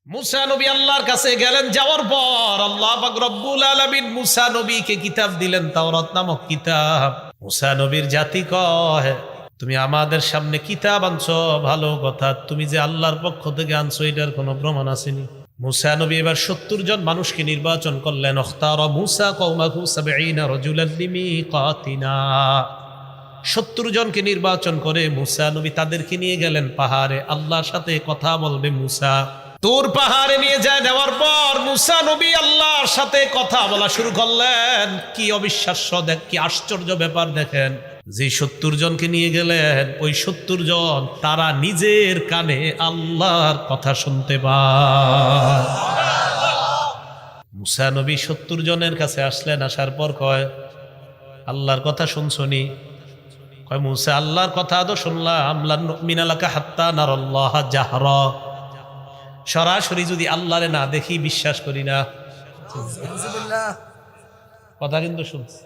মুসা নবী আল্লাহর কাছে গেলেন, যাওয়ার পর আল্লাহ পাক রব্বুল আলামিন মুসা নবীকে কিতাব দিলেন, তাওরাত নামক কিতাব। মুসা নবীর জাতি কয়, তুমি আমাদের সামনে কিতাব আনছো, ভালো কথা, তুমি যে আল্লাহর পক্ষ থেকে আনছো এটার কোনো প্রমাণ আসেনি। মুসা নবী এবার 70 জন মানুষকে নির্বাচন করলেন। ইখতারা মুসা কওমাহু 70 রাজুলান লিমিকাতিনা। 70 জনকে নির্বাচন করে মুসা নবী তাদেরকে নিয়ে গেলেন পাহাড়ে, আল্লাহর সাথে কথা বলবে। মুসা তুর পাহাড়ে নিয়ে যায়, দেওয়ার পর মুসা নবী আল্লাহর সাথে কথা বলা শুরু করলেন। কি অবিশ্বাস্য, দেখ কি আশ্চর্য ব্যাপার। দেখেন, যে 70 জনকে নিয়ে গেলেন, ওই 70 জন তারা নিজের কানে আল্লাহর কথা শুনতে পায়। মুসা নবী 70 জনের কাছে আসলেন, আসার পর কয়, আল্লাহর কথা শুনছনি? কয়, মুসা আল্লাহর কথা তো শুনলাম, লান নুমিনা লাকা হাত্তা নারাল্লাহ জাহরা। সরাসরি যদি আল্লাহরে না দেখি বিশ্বাস করি না। কথা কিন্তু শুনছি,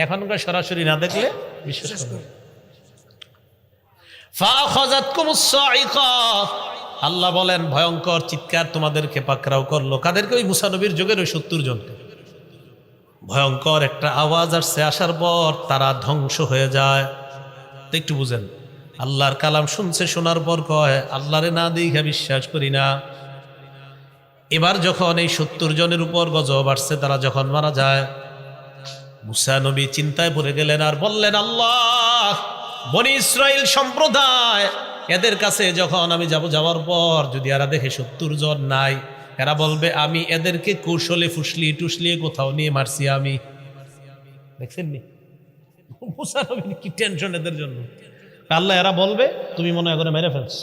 এখনকার সরাসরি না দেখলে বিশ্বাস করি। ফাআখাযাতকুমুস সাইকা, আল্লাহ বলেন ভয়ঙ্কর চিৎকার তোমাদেরকে পাকড়াও করলো। কাদেরকে? ওই মুসা নবীর যুগের ওই 70 জনকে। ভয়ঙ্কর একটা আওয়াজ আসছে, আসার পর তারা ধ্বংস হয়ে যায়। তো একটু বুঝেন, আল্লাহর কালাম শুনছে, শোনার পর কয় আল্লাহরে না দেখে বিশ্বাস করি না। এবার যখন এই 70 জনের উপর গজব আসছে, তারা যখন মারা যায়, মুসা নবী চিন্তায় পড়ে গেলেন আর বললেন, আল্লাহ, বনি ইসরাইল সম্প্রদায়, এদের কাছে যখন আমি যাওয়ার পর যদি এরা দেখে 70 জন নাই, এরা বলবে আমি এদেরকে কৌশলে ফুসলিয়ে কোথাও নিয়ে মারছি আমি। দেখছেন নি মুসা নবীর কি টেনশন এদের জন্য। আল্লাহ এরা বলবে তুমি মনে হয় করে মেরে ফেলছ।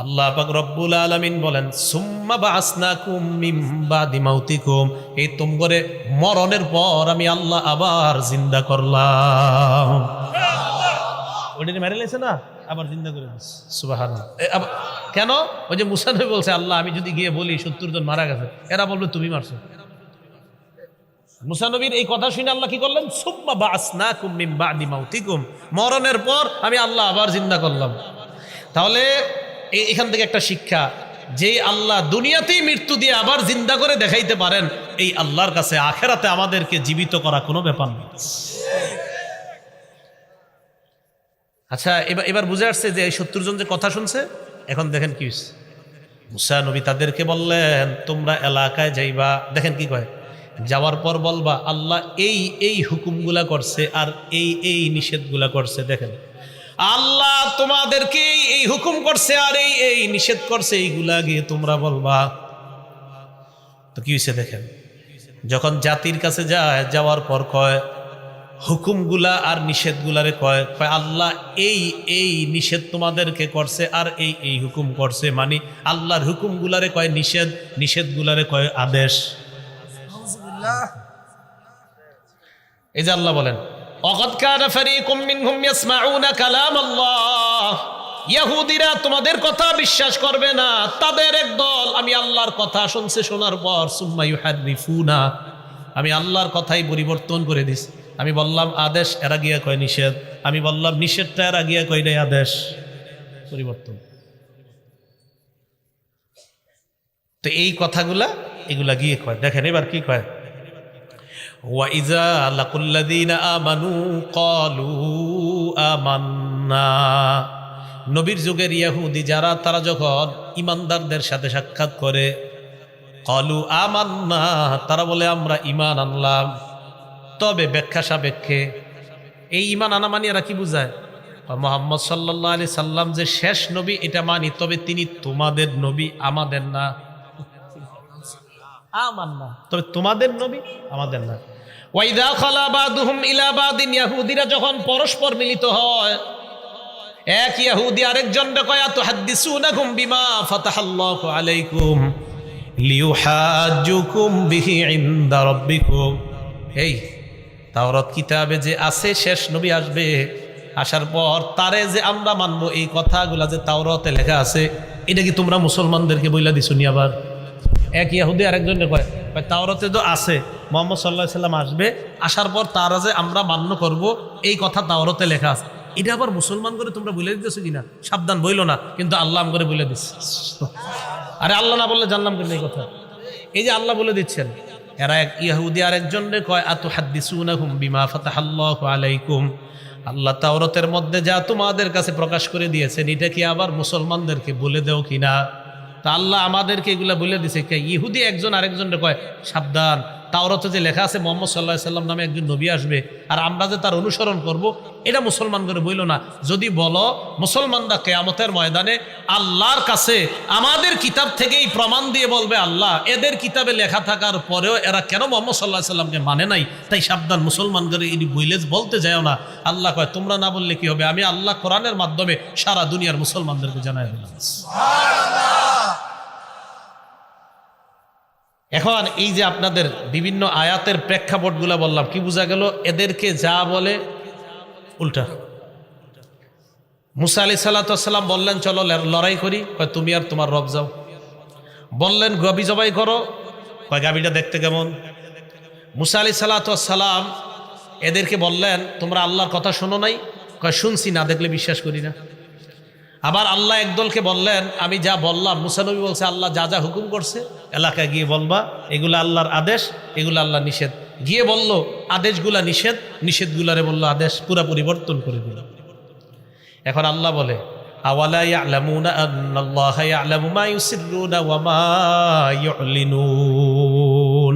আল্লাহ পাক রব্বুল আলামিন বলেন, সুম্মা বাসনাকুম মিন বাদি মাউতিকুম, এই তোমরে মরণের পর আমি আল্লাহ আবার জিন্দা করলাম। ওইটা মেরে লেছে না, আবার জিন্দা করে দিস। সুবহানাল্লাহ। কেন? ওই যে মুসা নবী বলছে, আল্লাহ আমি যদি গিয়ে বলি 70 জন মারা গেছে, এরা বলবে তুমি মারছো। মুসা নবীর এই কথা শুনে আল্লাহ কি করলেন? সুম্মা বাসনাকুম মিন বাদি মাউতিকুম, মরণের পর আমি আল্লাহ আবার জিন্দা করলাম। তাহলে এখান থেকে একটা শিক্ষা, যে আল্লাহ দুনিয়াতেই মৃত্যু দিয়ে আবার জিন্দা করে দেখাইতে পারেন, এই আল্লাহর কাছে আখেরাতে আমাদেরকে জীবিত করা কোনো ব্যাপার না। আচ্ছা, এবার বুঝে আসছে যে এই 70 জন যে কথা শুনছে। এখন দেখেন কি হয়েছে। মুসা নবী তাদেরকে বললেন, তোমরা এলাকায় যাইবা, দেখেন কি কয়, যাওয়ার পর বলবা আল্লাহ এই হুকুমগুলা করছে আর এই নিষেধগুলা করছে। দেখেন, আল্লাহ তোমাদেরকে এই হুকুম করছে আর এই নিষেধ করছে, এইগুলা গিয়ে তোমরা বলবা। তো কি হয়েছে দেখেন, যখন জাতির কাছে যাওয়ার পর কয় হুকুমগুলা আর নিষেধগুলারে কয় আল্লাহ এই নিষেধ তোমাদেরকে করছে আর এই হুকুম করছে, মানে আল্লাহর হুকুমগুলারে কয় নিষেধ, নিষেধগুলারে কয় আদেশ। এই যে আল্লাহ বলেন, ওয়াকাদ কানা ফারীকুম মিনহুম ইয়াসমাউনা কালাম আল্লাহ, ইহুদিরা তোমাদের কথা বিশ্বাস করবে না, তাদের একদল আমি আল্লাহর কথা শুনছে, শোনার পর সুম্মা ইউহাররিফুনা, আমি আল্লাহর কথাই পরিবর্তন করে দিছি। আমি বললাম আদেশ, এরা গিয়া কয় নিষেধ, আমি বললাম নিষেধটা, এরা গিয়া কয় নাই আদেশ। পরিবর্তন। তো এই কথাগুলা এগুলা গিয়ে কয়। দেখেন এবার কি কয়, ওয়াইজা লাকুল্লাযীনা আমানু ক্বালু আমান্না, নবীর যুগের ইহুদি যারা, তারা যখন ইমানদারদের সাথে সাক্ষাৎ করে, ক্বালু আমান্না, তারা বলে আমরা ঈমান আনলাম। তবে ব্যাখ্যা সাপেক্ষে এই ঈমান আনা মানে এরা কি বুঝায়, মুহাম্মদ সাল্লাল্লাহু আলাইহি সাল্লাম যে শেষ নবী এটা মানি, তবে তিনি তোমাদের নবী, আমাদের না। আমান্না, তবে তোমাদের নবী, আমাদের না। ওয়াইদা খালা বাদুহুম ইলা বাদিন, ইহুদিরা যখন পরস্পর মিলিত হয়, এক ইহুদি আরেকজনকে কয় তুহাদ্দিসুনাকুম বিমা ফাতাহাল্লাহু আলাইকুম লিইউহাজ্জুকুম বিহি ইনদা রাব্বিকুম, এই তাওরাত কিতাবে যে আছে শেষ নবী আসবে, আসার পর তারে যে আমরা মানবো, এই কথাগুলা যে তাওরাতে লেখা আছে, এটা কি তোমরা মুসলমানদেরকে বইলা দিছুনি? আবার এক ইহুদি আরেকজনকে কয় তাওরাতে তো আছে মুহাম্মদ সাল্লাল্লাহু আলাইহি সাল্লাম আসবে, আসার পর তারা যে আমরা মান্য করব, এই কথা তাওরাতে লেখা আছে। এটা আবার মুসলমান করে তোমরা বলে দিতেছো কিনা, সাবধান বইলো না, কিন্তু আল্লাহ করে বলে দিচ্ছে। আরে আল্লাহ না বললে জানলাম কিন্তু এই কথা, এই যে আল্লাহ বলে দিচ্ছেন। এরা এক ইহুদি আরেকজনরে কয় আতুহাদ্দিসুনাহুম বিমা ফাতাহাল্লাহু আলাইকুম, আল্লাহ তাওরাতের মধ্যে যা তোমাদের কাছে প্রকাশ করে দিয়েছেন এটা কি আবার মুসলমানদেরকে বলে দেও কিনা। তা আল্লাহ আমাদেরকে এগুলা বলে দিছে। ইহুদি একজন আরেকজনরে কয় সাবধান, তাওরাতে যে লেখা আছে মুহাম্মদ সাল্লাল্লাহু আলাইহি সাল্লাম নামে একজন নবী আসবে, আর আমরা যে তার অনুসরণ করব, এটা মুসলমান করে বইল না। যদি বলো মুসলমানরা কিয়ামতের ময়দানে আল্লাহর কাছে আমাদের কিতাব থেকেই প্রমাণ দিয়ে বলবে আল্লাহ এদের কিতাবে লেখা থাকার পরেও এরা কেন মুহাম্মদ সাল্লাল্লাহু আলাইহি সাল্লামকে মানে নাই, তাই সাবধান মুসলমান করে এটি বইলে বলতে যাও না। আল্লাহ কয় তোমরা না বললে কি হবে, আমি আল্লাহ কোরআনের মাধ্যমে সারা দুনিয়ার মুসলমানদেরকে জানাই দিলাম। এখন এই যে আপনাদের বিভিন্ন আয়াতের প্রেক্ষাপটগুলো বললাম, কি বোঝা গেল? এদেরকে যা বলে উল্টা। মুসা আলাইহিস সালাম বললেন চলো লড়াই করি, কয় তুমি আর তোমার রব যাও। বললেন গাবি জবাই করো, কয় গাবিটা দেখতে কেমন। মুসা আলাইহিস সালাম এদেরকে বললেন তোমরা আল্লাহর কথা শোনো নাই, কয় শুনছি, না দেখলে বিশ্বাস করি না। আবার আল্লাহ একদলকে বললেন আমি যা বললাম, মুসা নবী বলছে আল্লাহ যা যা হুকুম করছে এলাকায় গিয়ে বলবা এগুলো আল্লাহর আদেশ, এগুলো আল্লাহ নিষেধ। গিয়ে বলল আদেশগুলা নিষেধ, নিষেধগুলারে বলল আদেশ, পুরা পরিবর্তন করে দিল। এখন আল্লাহ বলে আওয়ালা ইয়ালামুনা আন্নাল্লাহা ইয়ালামু মা ইউসিররুনা ওয়া মা ইউলিনুন,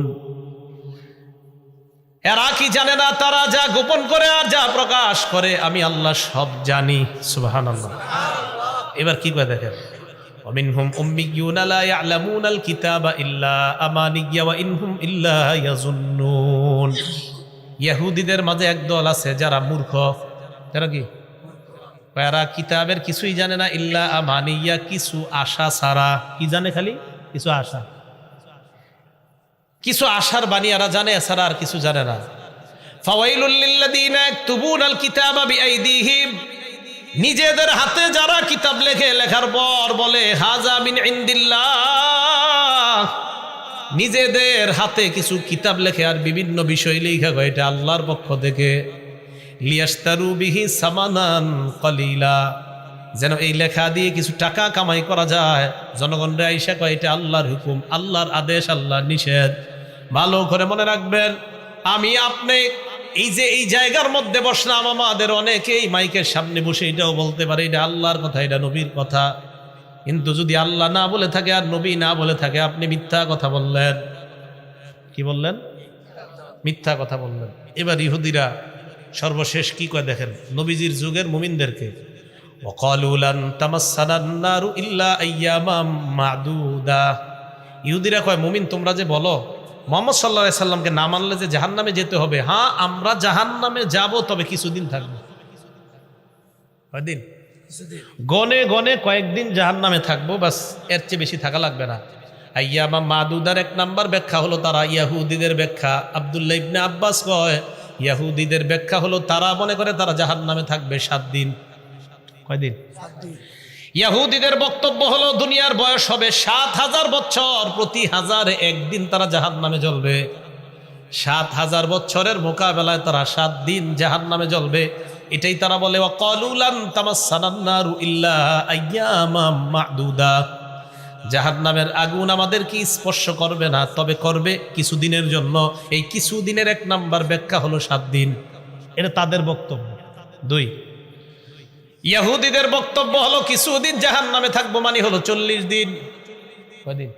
এরা কি জানে না তারা যা গোপন করে আর যা প্রকাশ করে আমি আল্লাহ সব জানি। সুবহানাল্লাহ। এবার কি কয় দেখেন, ওয়ামিনহুম উম্মিয়ুনা লা ইয়ালামুনাল কিতাবা ইল্লা আমানিয়া ওয়া ইনহুম ইল্লা ইয়াজুন্নুন। ইহুদিদের মাঝে একদল আছে যারা মূর্খ, যারা কি এরা কিতাবের কিছুই জানে না, ইল্লা আমানিয়া কিছু আশা ছাড়া। কি জানে? খালি কিছু আশা, কিছু আশার বাণী এরা জানে, এছাড়া আর কিছু জানে না। ফাওয়াইলুল লিল্লাযীনা ইয়াকতুবুনাল কিতাবা বিআইদিহিম, নিজেদের হাতে যারা কিতাব লেখে, লেখার পর বলে হাযা মিন ইনদিল্লাহ, নিজেদের হাতে কিছু কিতাব লেখে আর বিভিন্ন বিষয় লেখা হয় এটা আল্লাহর পক্ষ থেকে। লিয়াশতারু বিহি সামানান কলিলা, যেন এই লেখা দিয়ে কিছু টাকা কামাই করা যায়। জনগণরা আইসা কয় এটা আল্লাহর হুকুম, আল্লাহর আদেশ, আল্লাহর নিষেধ। ভালো করে মনে রাখবেন, আমি আপনি এই যে এই জায়গার মধ্যে বসলাম, আমাদের অনেকেই মাইকের সামনে বসে এটাও বলতে পারে এটা আল্লাহর কথা, এটা নবীর কথা। কিন্তু যদি আল্লাহ না বলে থাকে আর নবী না বলে থাকে, আপনি মিথ্যা কথা বললেন। কি বললেন? মিথ্যা কথা বললেন। এবার ইহুদিরা সর্বশেষ কি কয় দেখেন, নবীজির যুগের মুমিনদেরকে, ওয়াকালু লান তামাসসানান নারু ইল্লা আইয়ামাম মাদুদা। ইহুদিরা কয় মুমিন তোমরা যে বলো মুহাম্মদ সাল্লাল্লাহু আলাইহি সাল্লামকে না মানলে যে জাহান্নামে যেতে হবে, হ্যাঁ আমরা জাহান্নামে যাব, তবে কিছুদিন থাকবো। কয়দিন? গনে গনে কয়েকদিন জাহান্নামে থাকবো, বাস, এর চেয়ে বেশি থাকা লাগবে না। আইয়ামাম মাদুদার এক নাম্বার ব্যাখ্যা হলো তারা ইয়াহুদিদের ব্যাখ্যা। আব্দুল্লাহ ইবনে আব্বাস কয় ইয়াহুদিদের ব্যাখ্যা হলো তারা মনে করে তারা জাহান্নামে থাকবে 7 দিন। কয়দিন? 7 দিন। ইহুদিদের বক্তব্য হলো দুনিয়ার বয়স হবে 7000 বছর, প্রতি 1000-এ 1 দিন তারা জাহান্নামে জ্বলবে। 7000 বছরের মোকাবেলায় তারা 7 দিন জাহান্নামে জ্বলবে। এটাই তারা বলে ওয়াকালু লান তামাসসানান নারু ইল্লা আইয়ামাম মাদুদা, জাহান্নামের আগুন আমাদেরকে স্পর্শ করবে না, তবে করবে কিছুদিনের জন্য। এই কিছুদিনের 1 নাম্বার ব্যাখ্যা হলো 7 দিন। এটা তাদের বক্তব্য। 2, ইহুদিদের বক্তব্য হলো কিছুদিন জাহান্নামে থাকবো, মানে হলো 40 দিন। কয়দিন?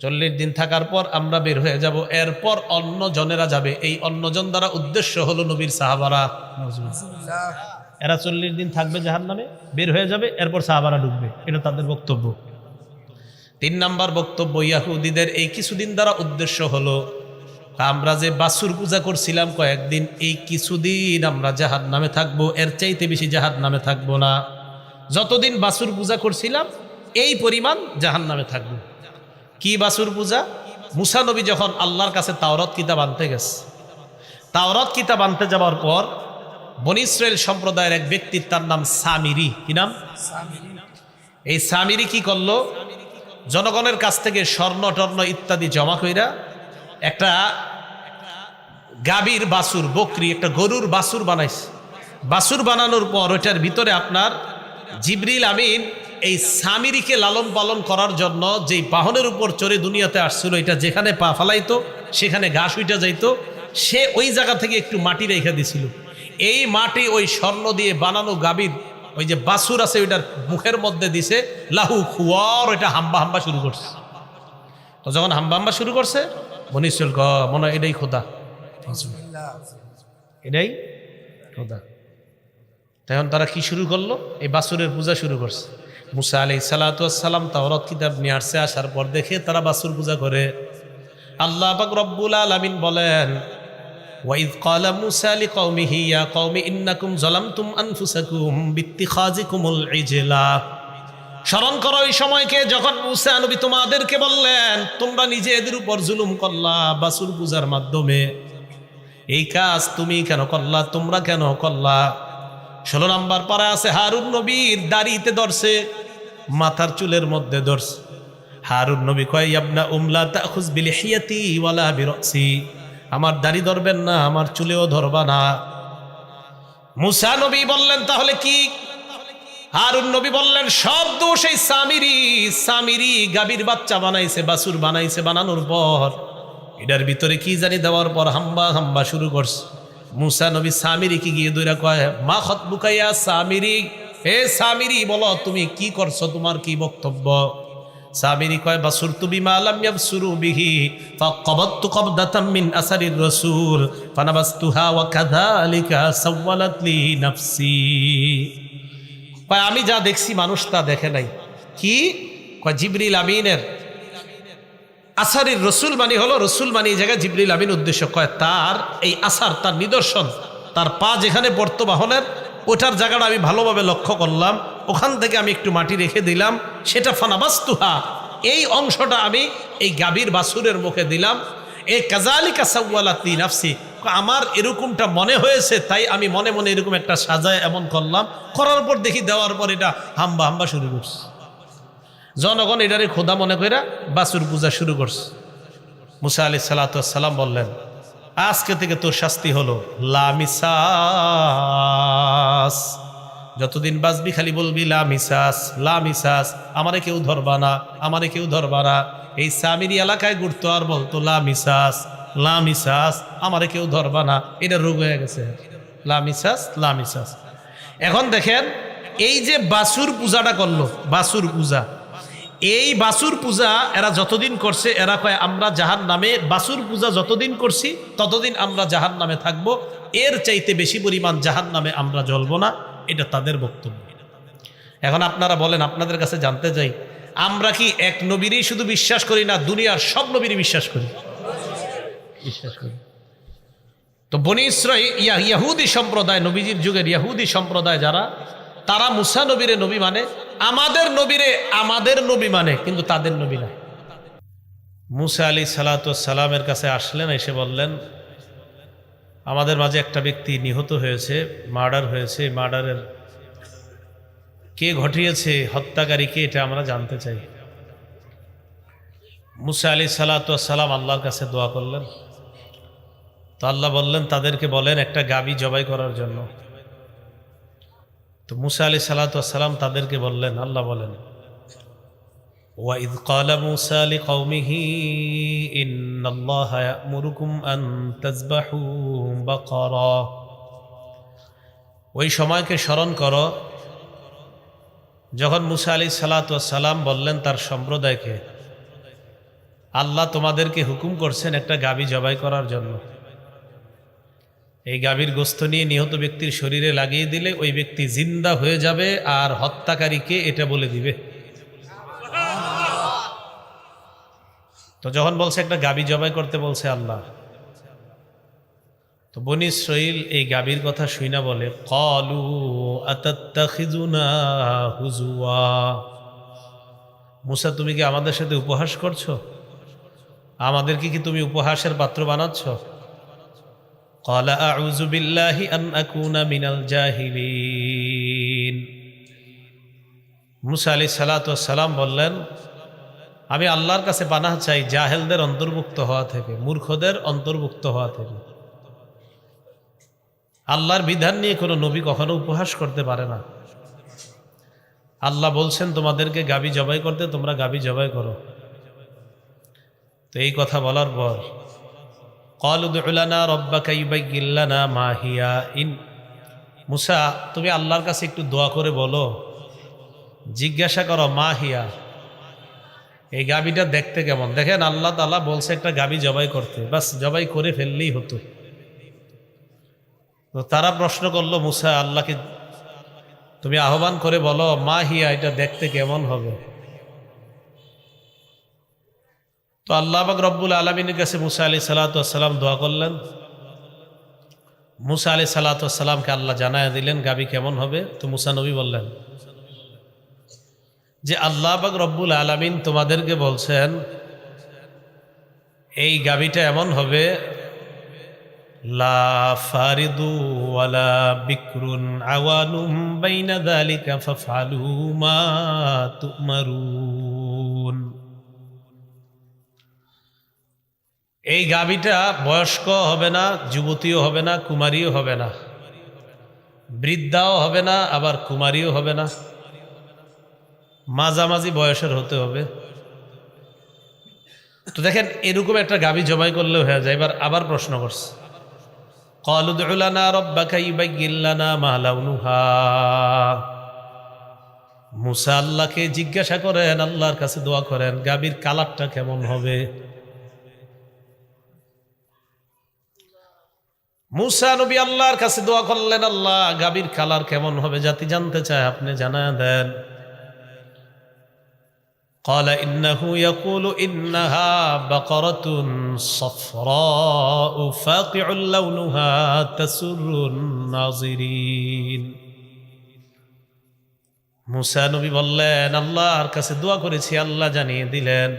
40 দিন থাকার পর আমরা বের হয়ে যাব, এরপর অন্য জনেরা যাবে। এই অন্যজন দ্বারা উদ্দেশ্য হলো নবীর সাহাবারা। এরা 40 দিন থাকবে জাহান্নামে, বের হয়ে যাবে, এরপর সাহাবারা ঢুকবে। এটা তাদের বক্তব্য। 3 নাম্বার বক্তব্য ইহুদিদের, এই কিছুদিন দ্বারা উদ্দেশ্য হলো আমরা যে বাছুর পূজা করছিলাম কয়েকদিন, এই কিছুদিন আমরা জাহান্নামে থাকবো, এর চাইতে বেশি জাহান্নামে থাকবো না। যতদিন বাছুর পূজা করছিলাম এই পরিমাণ জাহান্নামে থাকবো। কি বাছুর পূজা? মুসা নবী যখন আল্লাহর কাছে তাওরাত কিতাব আনতে গেছে, তাওরাত কিতাব আনতে যাওয়ার পর বনী ইসরাইল সম্প্রদায়ের এক ব্যক্তির, তার নাম সামিরি। কি নাম? এই সামিরি কি করলো, জনগণের কাছ থেকে স্বর্ণ টর্ণ ইত্যাদি জমা কইরা একটা গাভীর বাছুর, বকরি, একটা গরুর বাছুর বানাইছে। বাছুর বানানোর পর ওইটার ভিতরে আপনার জিবরিল আমিন এই সামিরিকে লালন পালন করার জন্য যেই বাহনের উপর চড়ে দুনিয়াতে আসছিল, এটা যেখানে পা ফালাইতো সেখানে ঘাস উইটা যাইতো, সে ওই জায়গা থেকে একটু মাটি রেখে দিছিল। এই মাটি ওই স্বর্ণ দিয়ে বানানো গাভীর ওই যে বাছুর আছে ওইটার মুখের মধ্যে দিছে, লাহু খুয়ার ওইটা হাম্বা হাম্বা শুরু করছে। তো যখন হাম্বা হাম্বা শুরু করছে বনি ইসরাইল মনে হয় এটাই খোদা, এটাই খোদা। তখন তারা কি শুরু করলো? এই বাছুরের পূজা শুরু করছে। মুসা আলাইহিস সালাতু ওয়াস সালাম তাওরাত কিতাব নিয়ে আসছে, আসার পর দেখে তারা বাছুর পূজা করে। আল্লাহ পাক রব্বুল আলামিন বলেন, ওয়াইদ ক্বালা মুসা লিকওমিহি ইয়া কওমি ইন্নাকুম যালামতুম আনফুসাকুম বিত্তিখাযিকুমুল ইজলা। স্মরণ করো ওই সময়কে যখন মুসা নবী তোমাদেরকে বললেন তোমরা নিজেদের উপর জুলুম করলা বাছুর পূজার মাধ্যমে। এই কাজ তুমি কেন করলা, তোমরা কেন করলা? 16 নম্বর পারা আছে, হারুন নবীর দাড়িতে ধরছে, মাথার চুলের মধ্যে ধরছে। হারুন নবী কয়, ইবনা উমলা তাখুজ বিলিহিয়াতি ওয়ালা বিরাসি, আমার দাড়ি ধরবেন না, আমার চুলেও ধরবা না। মুসা নবী বললেন তাহলে কি? হারুন নবী বললেন সব দোষ এই সামিরি গাভীর বাচ্চা বানাইছে, বাছুর বানাইছে, বানানোর পর এটার ভিতরে কি জানি দেওয়ার পর হাম্বা হাম্বা শুরু করছে। মুসা নবী সামিরিকে গিয়ে দইরা কয়, মা খতবুকা ইয়া সামিরি, হে সামিরি বলো তুমি কি করছো, তোমার কি বক্তব্য? সামিরি কয়, বাসুরতু বিমা লাম ইয়াবসুরু বিহি ফাকাবাতু কবদাতাম মিন আসারির রাসূল ফানাবাসতুহা ওয়া কাযালিকা সাওয়ালাত লি নাফসি। কয় আমি যা দেখছি মানুষ তা দেখে নাই। কি কয়? জিবরিল আমিনের আসারির রসুল মানি হলো, রসুল মানি এই জায়গায় জিবরিল আমিন উদ্দেশ্য। কয় তার এই আসার, তার নিদর্শন, তার পা যেখানে পড়তো বাহনের ওটার জায়গাটা আমি ভালোভাবে লক্ষ্য করলাম, ওখান থেকে আমি একটু মাটি রেখে দিলাম, সেটা ফানাবাসতুহা এই অংশটা আমি এই গাভীর বাছুরের মুখে দিলাম। এই কাযালিকা সাওয়ালাত লি নাফসি, আমার এরকমটা মনে হয়েছে তাই আমি মনে মনে এরকম একটা সাজায় এমন করলাম। করার পর দেখি দেওয়ার পর এটা হাম্বা হাম্বা শুরু করছে। জনগণ এটারে খোদা মনে করে বাছুর পূজা শুরু করছে। মুসা আলাইহিস সালাতু ওয়াস সালাম বললেন, আজকে থেকে তোর শাস্তি হলো লা মিসাস, যতদিন বাঁচবি খালি বলবি লা মিসাস, লা মিসাস, আমারে কেউ ধরবা না, আমারে কেউ ধরবা না। এই সামিরি এলাকায় ঘুরতো আর বলতো লা মিসাস, লা মিসাস, আমারে কেউ ধরবা না। এটা রোগ হয়ে গেছে, লা মিসাস, লা মিসাস। এখন দেখেন এই যে বাছুর পূজাটা করলো, বাছুর পূজা, এই বাছুর পূজা এরা যতদিন করছে, এরা কয় আমরা জাহান্নামে, বাছুর পূজা যতদিন করছি ততদিন আমরা জাহান্নামে থাকবো, এর চাইতে বেশি পরিমাণ জাহান্নামে আমরা জ্বলবো না। এটা তাদের বক্তব্য। এখন আপনারা বলেন, আপনাদের কাছে জানতে চাই, আমরা কি এক নবীরই শুধু বিশ্বাস করি না দুনিয়ার সব নবীরই বিশ্বাস করি? বিশ্বাস করি। তো বনি ইসরাঈল ইয়াহুদি সম্প্রদায়, নবীজির যুগের ইয়াহুদি সম্প্রদায় যারা, তারা মুসা নবীরে নবী মানে, আমাদের নবীরে আমাদের নবী মানে, কিন্তু তাদের নবী না। মুসা আলাইহিস সালাতু ওয়াস সালামের কাছে আসলেন, এসে বললেন আমাদের মাঝে একটা ব্যক্তি নিহত হয়েছে, মার্ডার হয়েছে, মার্ডারের কে ঘটিয়েছে, হত্যাকারী কে, এটা আমরা জানতে চাই। মুসা আলাইহিস সালাতু ওয়াস সালাম আল্লাহর কাছে দোয়া করলেন। তো আল্লাহ বললেন তাদেরকে বলেন একটা গাভী জবাই করার জন্য। তো মুসা আলাইহিস সালাতু ওয়াস সালাম তাদেরকে বললেন, আল্লাহ বলেন, ওয়াইদ ক্বালা মুসা লিকওমিহি ইন্নাল্লাহা ইয়া'মুরুকুম আন তাযবাহু বাকারা। ওই সময়কে স্মরণ করো যখন মুসা আলাইহিস সালাতু ওয়াস সালাম বললেন তার সম্প্রদায়কে, আল্লাহ তোমাদেরকে হুকুম করছেন একটা গাভী জবাই করার জন্য। এই গাভীর গোশত নিয়ে নিহত ব্যক্তির শরীরে লাগিয়ে দিলে ওই ব্যক্তি জিন্দা হয়ে যাবে, আর হত্যাকারীকে এটা বলে দিবে। তো যখন বলছে একটা গাভী জবাই করতে বলছে আল্লাহ, তো বনি ইসরাঈল এই গাভীর কথা শুইনা বলে, ক্বালু আতাত্তাখিযুনা হুজুয়া, মুসা তুমি কি আমাদের সাথে উপহাস করছো? আমাদেরকে কি তুমি উপহাসের পাত্র বানাচ্ছ? ক্বালা আউযু বিল্লাহি আন আকুনা মিনাল জাহিলিন। মুসা আলাইহিস সালাতু ওয়াস সালাম বললেন, আমি আল্লাহর কাছে পানাহ চাই জাহেলদের অন্তর্ভুক্ত হওয়া থেকে, মূর্খদের অন্তর্ভুক্ত হওয়া থেকে। আল্লাহর বিধান নিয়ে কোনো নবী কখনো উপহাস করতে পারে না। আল্লাহ বলছেন তোমাদেরকে গাবি জবাই করতে, তোমরা গাবি জবাই করো। তো এই কথা বলার পর ক্বালু উদউ লানা রাব্বাকা ইউবায়্যিন লানা মা হিয়া। মুসা, তুমি আল্লাহর কাছে একটু দোয়া করে বলো, জিজ্ঞাসা করো মা হিয়া, এই গাবিটা দেখতে কেমন। দেখেন আল্লাহ তাআলা বলছে একটা গাবি জবাই করতে, বাস জবাই করে ফেললেই হতো। তো তারা প্রশ্ন করলো, মুসা আল্লাহকে তুমি আহ্বান করে বলো মা হিয়া, এটা দেখতে কেমন হবে। তো আল্লাহ পাক রব্বুল আলামিনের কাছে মুসা আলাইহিস সালাতু ওয়াস সালাম দোয়া করলেন। মুসা আলাইহিস সালাতু ওয়াস সালামকে আল্লাহ জানায় দিলেন গাবি কেমন হবে। তো মুসা নবী বললেন যে আল্লাহ পাক রব্বুল আলামিন তোমাদেরকে বলছেন এই গাবিটা এমন হবে, লা ফারিদু ওয়ালা বিকরুন আওয়ানুম বাইনা যালিকা ফাফআলু মা তুমারুন। এই গাবিটা বয়স্ক হবে না, যুবতীও হবে না, কুমারীও হবে না, বৃদ্ধাও হবে না, আবার কুমারীও হবে না, মাঝামাঝি বয়সের হতে হবে। তো দেখেন এরকম একটা গাবি জবাই করলেও হয়ে যায়। এবার আবার প্রশ্ন করছে, ক্বালু উদউ লানা রাব্বাকা ইউবায়্যিন লানা মা লাউনুহা। মুসা আল্লাহকে জিজ্ঞাসা করেন, আল্লাহর কাছে দোয়া করেন গাবির কালারটা কেমন হবে। মুসা নবী আল্লাহর কাছে দোয়া করলেন, আল্লাহ গাবির কালার কেমন হবে জাতি জানতে চায়, আপনি জানায় দেন। قال إنه يقول إنها بقرة صفراء فاقع لونها تسر الناظرين। মুসা নবী বললেন আল্লাহর কাছে দোয়া করেছি, আল্লাহ জানিয়ে দিলেন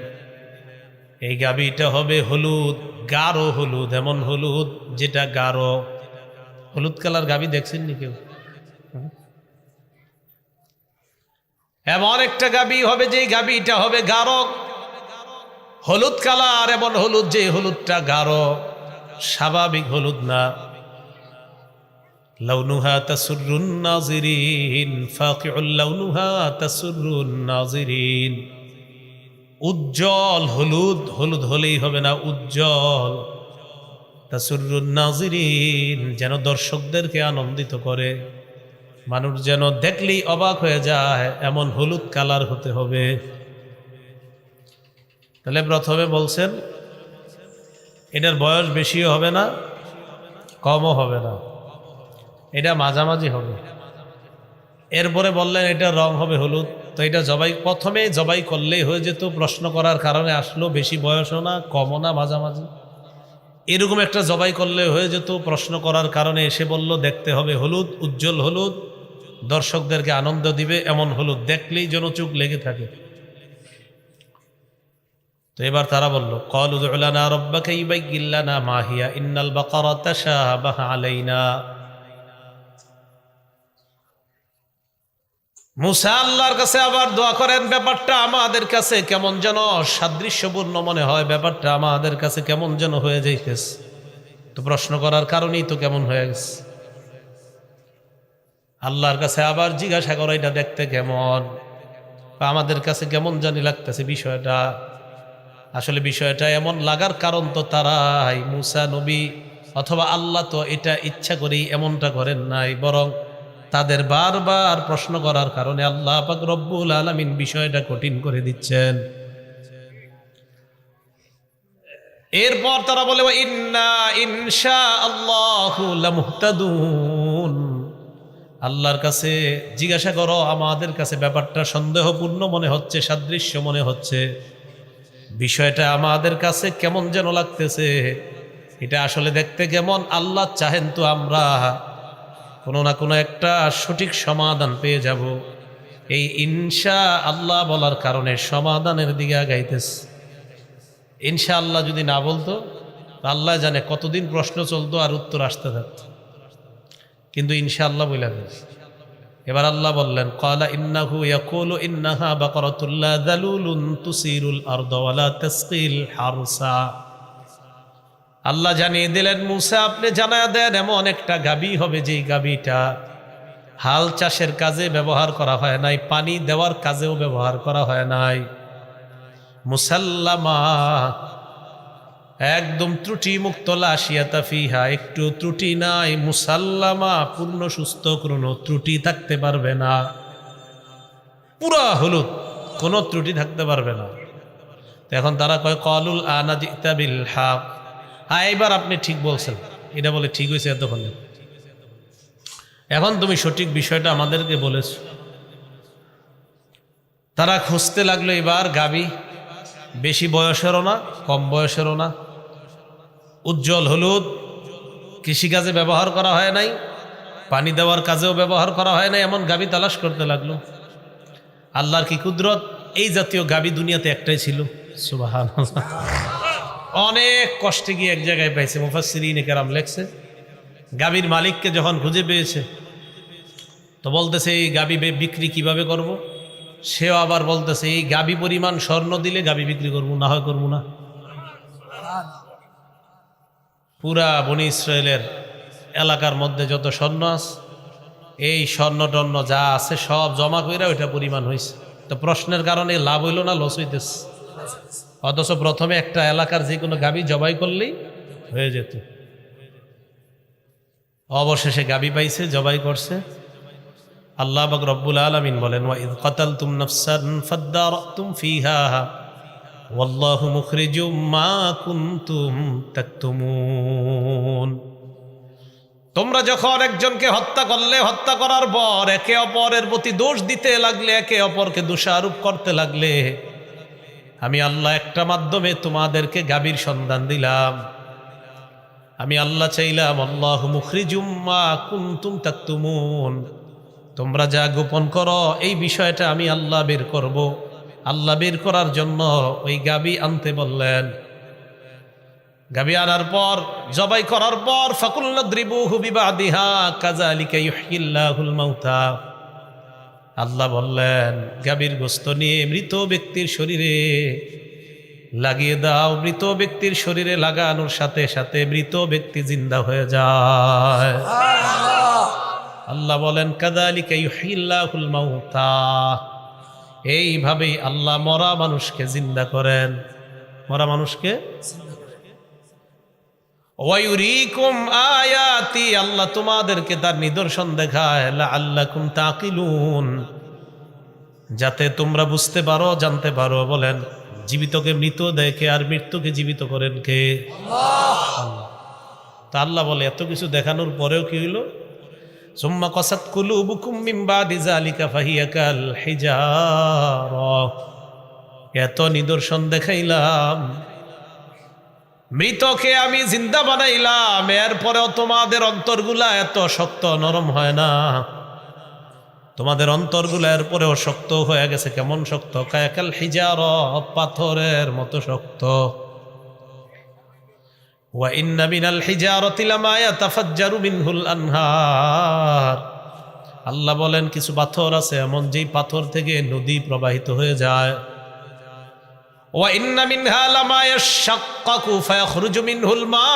এই গাবিটা হবে হলুদ, গাঢ় হলুদ, এমন হলুদ যেটা গাঢ়। হলুদ কালার গাবি দেখছেন নি কেউ? এমন একটা গাবি হবে যে গাবিটা হবে গাঢ় হলুদ কালার, এমন হলুদ যে হলুদটা গাঢ়, স্বাভাবিক হলুদ না। লাউনুহা তাসুরুন নাজিরিন, ফাকিউল লাউনুহা তাসুরুন নাজিরিন। উজ্জ্বল হলুদ, হলুদ হলেই হবে না, উজ্জ্বল। তাসুরুন নাজিরিন, যেন দর্শকদেরকে আনন্দিত করে, মানুষ যেন দেখলেই অবাক হয়ে যায়, এমন হলুদ কালার হতে হবে। তাহলে প্রথমে বলছেন এটার বয়স বেশিও হবে না, কমও হবে না, এটা মাঝামাঝি হবে। এরপরে বললেন এটার রং হবে হলুদ। তো এটা জবাই, প্রথমে জবাই করলেই হয়ে যেত, প্রশ্ন করার কারণে আসলো বেশি বয়সও না, কমও না, মাঝামাঝি। এরকম একটা জবাই করলে হয়ে যেত, প্রশ্ন করার কারণে এসে বলল দেখতে হবে হলুদ, উজ্জ্বল হলুদ, দর্শকদেরকে আনন্দ দিবে এমন হলুদ, দেখলেই যেন চোখ লেগে থাকে। তো এবার তারা বলল ক্বালু উদউ লানা রাব্বাকা ইউবায়্যিন লানা মা হিয়া ইন্নাল বাকারা তাশাবাহা আলাইনা। মুসা আল্লাহর কাছে আবার দোয়া করেন ব্যাপারটা আমাদের কাছে কেমন যেন সাদৃশ্যপূর্ণ মনে হয়, ব্যাপারটা আমাদের কাছে কেমন যেন হয়ে যাইতেছে। তো প্রশ্ন করার কারণেই তো কেমন হয়ে গেছে। আল্লাহর কাছে আবার জিজ্ঞাসা করো এটা দেখতে কেমন, আমাদের কাছে কেমন জানি লাগতেছে বিষয়টা। আসলে বিষয়টা এমন লাগার কারণ তো তারাই, মুসা নবী অথবা আল্লাহ তো এটা ইচ্ছা করেই এমনটা করেন নাই, বরং তাদের বারবার প্রশ্ন করার কারণে আল্লাহ পাক রব্বুল আলামিন বিষয়টা কঠিন করে দিচ্ছেন। এরপর তারা বলে ইন্না ইনশাআল্লাহু লামুহতাদুন। আল্লাহর কাছে জিজ্ঞাসা করো, আমাদের কাছে ব্যাপারটা সন্দেহপূর্ণ মনে হচ্ছে, সাদৃশ্য মনে হচ্ছে, বিষয়টা আমাদের কাছে কেমন যেন লাগতেছে, এটা আসলে দেখতে কেমন। আল্লাহ চাহেন তো আমরা কোনো না কোনো একটা সঠিক সমাধান পেয়ে যাব। এই ইনশা আল্লাহ বলার কারণে সমাধানের দিকে আগাইতেছে। ইনশা আল্লাহ যদি না বলতো আল্লাহ জানে কতদিন প্রশ্ন চলতো আর উত্তর আসতে থাকতো, কিন্তু ইনশা আল্লাহ বলে দিয়েছে। এবার আল্লাহ বললেন ক্বালা ইন্নাহু ইয়াকুলু ইন্নাহা বাকারাতুল লা যালুলুন তুসিরুল আরদা ওয়া লা তাসকিল হারসা। আল্লাহ জানিয়ে দিলেন, মুসা আপনি জানায়া দেন এমন একটা গাভী হবে যেই গাভীটা হাল চাষের কাজে ব্যবহার করা হয় নাই, পানি দেওয়ার কাজেও ব্যবহার করা হয় নাই। মুসাল্লামা, একদম ত্রুটি মুক্ত, লা শিয়াতা ফিহা, একটু ত্রুটি নাই। মুসাল্লামা, পূর্ণ সুস্থ, কোনো ত্রুটি থাকতে পারবে না। পুরা হলুদ, কোনো ত্রুটি থাকতে পারবে না। এখন তারা কয় কলুল আনা জিতা বিল হক, হ্যাঁ এইবার আপনি ঠিক বলছেন। এটা বলে ঠিক হয়েছে এতক্ষণে, এখন তুমি সঠিক বিষয়টা আমাদেরকে বলেছ। তারা খুঁজতে লাগলো এবার গাবি, বেশি বয়সেরও না কম বয়সেরও না, উজ্জ্বল হলুদ, কৃষিকাজে ব্যবহার করা হয় নাই, পানি দেওয়ার কাজেও ব্যবহার করা হয় নাই, এমন গাবি তালাশ করতে লাগলো। আল্লাহর কি কুদরত, এই জাতীয় গাবি দুনিয়াতে একটাই ছিল। সুবহানাল্লাহ। অনেক কষ্টে গিয়ে এক জায়গায় পাইছে। মুফাসসিরিন কেরাম লেখছে, গাবির মালিককে যখন খুঁজে পেয়েছে তো বলতেছে এই গাবি বিক্রি কিভাবে করব। সেও আবার বলতেছে এই গাবি পরিমাণ স্বর্ণ দিলে গাবি বিক্রি করবো, না হয় করবো না। পুরা বনি ইসরায়েলের এলাকার মধ্যে যত স্বর্ণ আছে, এই স্বর্ণ টর্ণ যা আছে সব জমা করে ওইটা পরিমাণ হয়েছে। তো প্রশ্নের কারণে লাভ হইল না লস হইতেছে? অথচ প্রথমে একটা এলাকার যে কোনো গাবি জবাই করলেই হয়ে যেত। অবশেষে গাবি পাইছে, জবাই করছে। আল্লাহ পাক রব্বুল আলামিন বলেন, ওয়া ইয কাতালতুম নাফসান ফাদদারাতুম ফিহা ওয়াল্লাহু মুখরিজুম মা কুনতুম তাকতুমুন। তোমরা যখন একজনকে হত্যা করলে, হত্যা করার পর একে অপরের প্রতি দোষ দিতে লাগলে, একে অপরকে দোষারোপ করতে লাগলে, আমি আল্লাহ একটা মাধ্যমে তোমাদেরকে গাবির সন্ধান দিলাম। আমি আল্লাহ চাইলাম, আল্লাহু মুখরিজুম মা কুনতুম তাকতুমুন, তোমরা যা গোপন করো এই বিষয়টা আমি আল্লাহ বের করব। আল্লাহ বের করার জন্য ওই গাবি আনতে বললেন। গাবি আনার পর, জবাই করার পর, ফাকুলনা দ্রিবুহু বিবাদিহা কাযালিকা ইউহয়িল্লাহুল মাউতা, আল্লাহ বললেন গাবির গোশত নিয়ে মৃত ব্যক্তির শরীরে লাগিয়ে দাও। মৃত ব্যক্তির শরীরে লাগানোর সাথে সাথে মৃত ব্যক্তি জিন্দা হয়ে যায়। আল্লাহ বলেন কাযালিকা ইউহয়িল্লাহুল মাউতা, এইভাবেই আল্লাহ মরা মানুষকে জিন্দা করেন, মরা মানুষকে। ওয়ায়ুরিকুম আয়াতি, আল্লাহ তোমাদেরকে তার নিদর্শন দেখায়, লাআল্লাকুম তাকিলুন, যাতে তোমরা বুঝতে পারো, জানতে পারো। বলেন জীবিতকে মৃত দেখে আর মৃত্যুকে জীবিত করেন কে? আল্লাহ। তা আল্লাহ বলে এত কিছু দেখানোর পরেও কি হইল? সুম্মা কাসাত কুলুবুকুম মিন বাদি যালিকা ফাহিয়া কাল হিজারা, এত নিদর্শন দেখাইলাম, মৃতকে আমি জিন্দা বানাইলাম, এরপরেও তোমাদের অন্তরগুলা এত শক্ত নরম হয় না। তোমাদের অন্তরগুলা এরপরেও শক্ত হয়ে গেছে। কেমন শক্ত? কায়াকাল হিজারা, পাথরের মতো শক্ত। ওয়া ইন্না মিনাল হিজারাতি লামা ইয়াতাফাজ্জারু মিনহুল আনহার, আল্লাহ বলেন কিছু পাথর আছে এমন যেই পাথর থেকে নদী প্রবাহিত হয়ে যায়। ওয়া ইন্না মিনহা লামা ইয়াশাক্কাকু ফায়াখরুজু মিনহুল মা,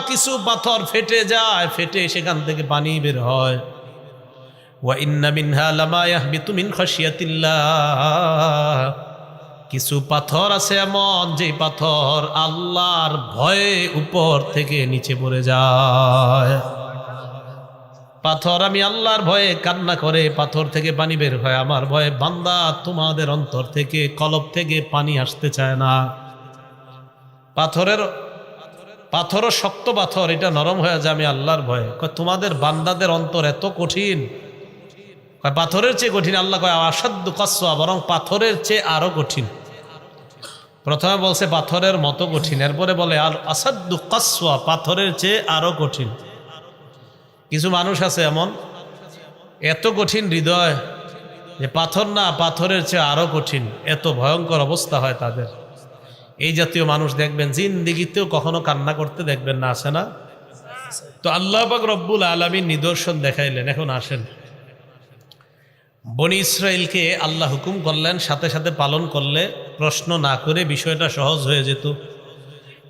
কিছু পাথর ফেটে যায়, ফেটে সেখান থেকে পানি বের হয়। ওয়া ইন্না মিনহা লামা ইয়াহবিতু মিন খাশিয়াতিল্লাহ, কিছু পাথর আছে এমন যে পাথর আল্লাহর ভয়ে উপর থেকে নিচে পড়ে যায়। পাথর আমি আল্লাহর ভয়ে কান্না করে, পাথর থেকে পানি বের হয় আমার ভয়ে। বান্দা তোমাদের অন্তর থেকে, কলব থেকে পানি আসতে চায় না। পাথরও শক্ত পাথর, এটা নরম হয়ে যায় আমি আল্লাহর ভয়ে। তোমাদের বান্দাদের অন্তর এত কঠিন, পাথরের চেয়ে কঠিন। আল্লাহ কয় আসাদ্দু কাসওয়া, বরং পাথরের চেয়ে আরো কঠিন। প্রথমে বলছে পাথরের মতো কঠিন, এরপরে বলে আর আসাদ্দু কাসওয়া, পাথরের চেয়ে আরো কঠিন। কিছু মানুষ আছে এমন, এত কঠিন হৃদয় যে পাথর না, পাথরের চেয়ে আরো কঠিন, এত ভয়ঙ্কর অবস্থা হয় তাদের। এই জাতীয় মানুষ দেখবেন জিন্দেগিতেও কখনো কান্না করতে দেখবেন না, আসে না? তো আল্লাহ পাক রব্বুল আলামিন নিদর্শন দেখাইলেন। এখন আসেন, বনি ইসরাইলকে আল্লাহ হুকুম করলেন, সাথে সাথে পালন করলে প্রশ্ন না করে বিষয়টা সহজ হয়ে যেত।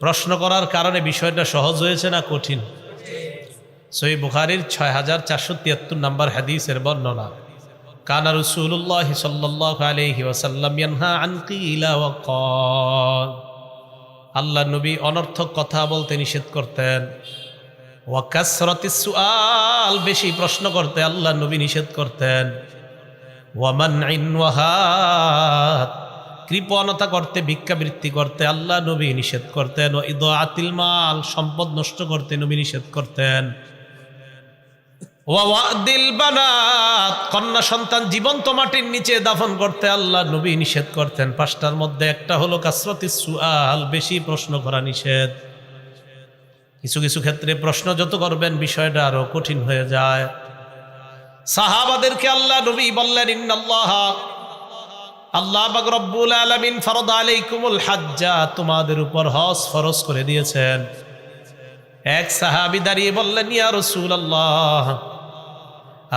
প্রশ্ন করার কারণে বিষয়টা সহজ হয়েছে না কঠিন? সহিহ বুখারীর 6473 নম্বর হাদিসের বর্ণনা, কানা রাসূলুল্লাহ সাল্লাল্লাহু আলাইহি ওয়াসাল্লাম ইয়ানহা আন কিলা ওয়া ক্বাল। আল্লাহ নবী অনর্থক কথা বলতে নিষেধ করতেন। ওয়া কাসরাতিস সুআল, বেশি প্রশ্ন করতে আল্লাহ নবী নিষেধ করতেন। ওয়া মানইন ওয়াহাত, কৃপণতা করতে, ভিক্ষাবৃত্তি করতে আল্লাহ নবী নিষেধ করতেন। ওয়া ইদাআতিল মাল, সম্পদ নষ্ট করতে নবী নিষেধ করতেন। ওয়া ওয়াদিল বানাত, কন্যা সন্তান জীবন্ত মাটির নিচে দাফন করতে আল্লাহ নবী নিষেধ করতেন। পাঁচটার মধ্যে একটা হলো কাসরাতিস সুআল, বেশি প্রশ্ন করা নিষেধ। কিছু কিছু ক্ষেত্রে প্রশ্ন যত করবেন বিষয়টা আরো কঠিন হয়ে যায়। সাহাবাদেরকে আল্লাহ নবী বললেন, ইন্নাল্লাহা, আল্লাহ পাক রব্বুল আলামিন ফারাদা আলাইকুমুল হাজ্জা, তোমাদের উপর হজ ফরজ করে দিয়েছেন। এক সাহাবী দাঁড়িয়ে বললেন, ইয়া রাসূলুল্লাহ,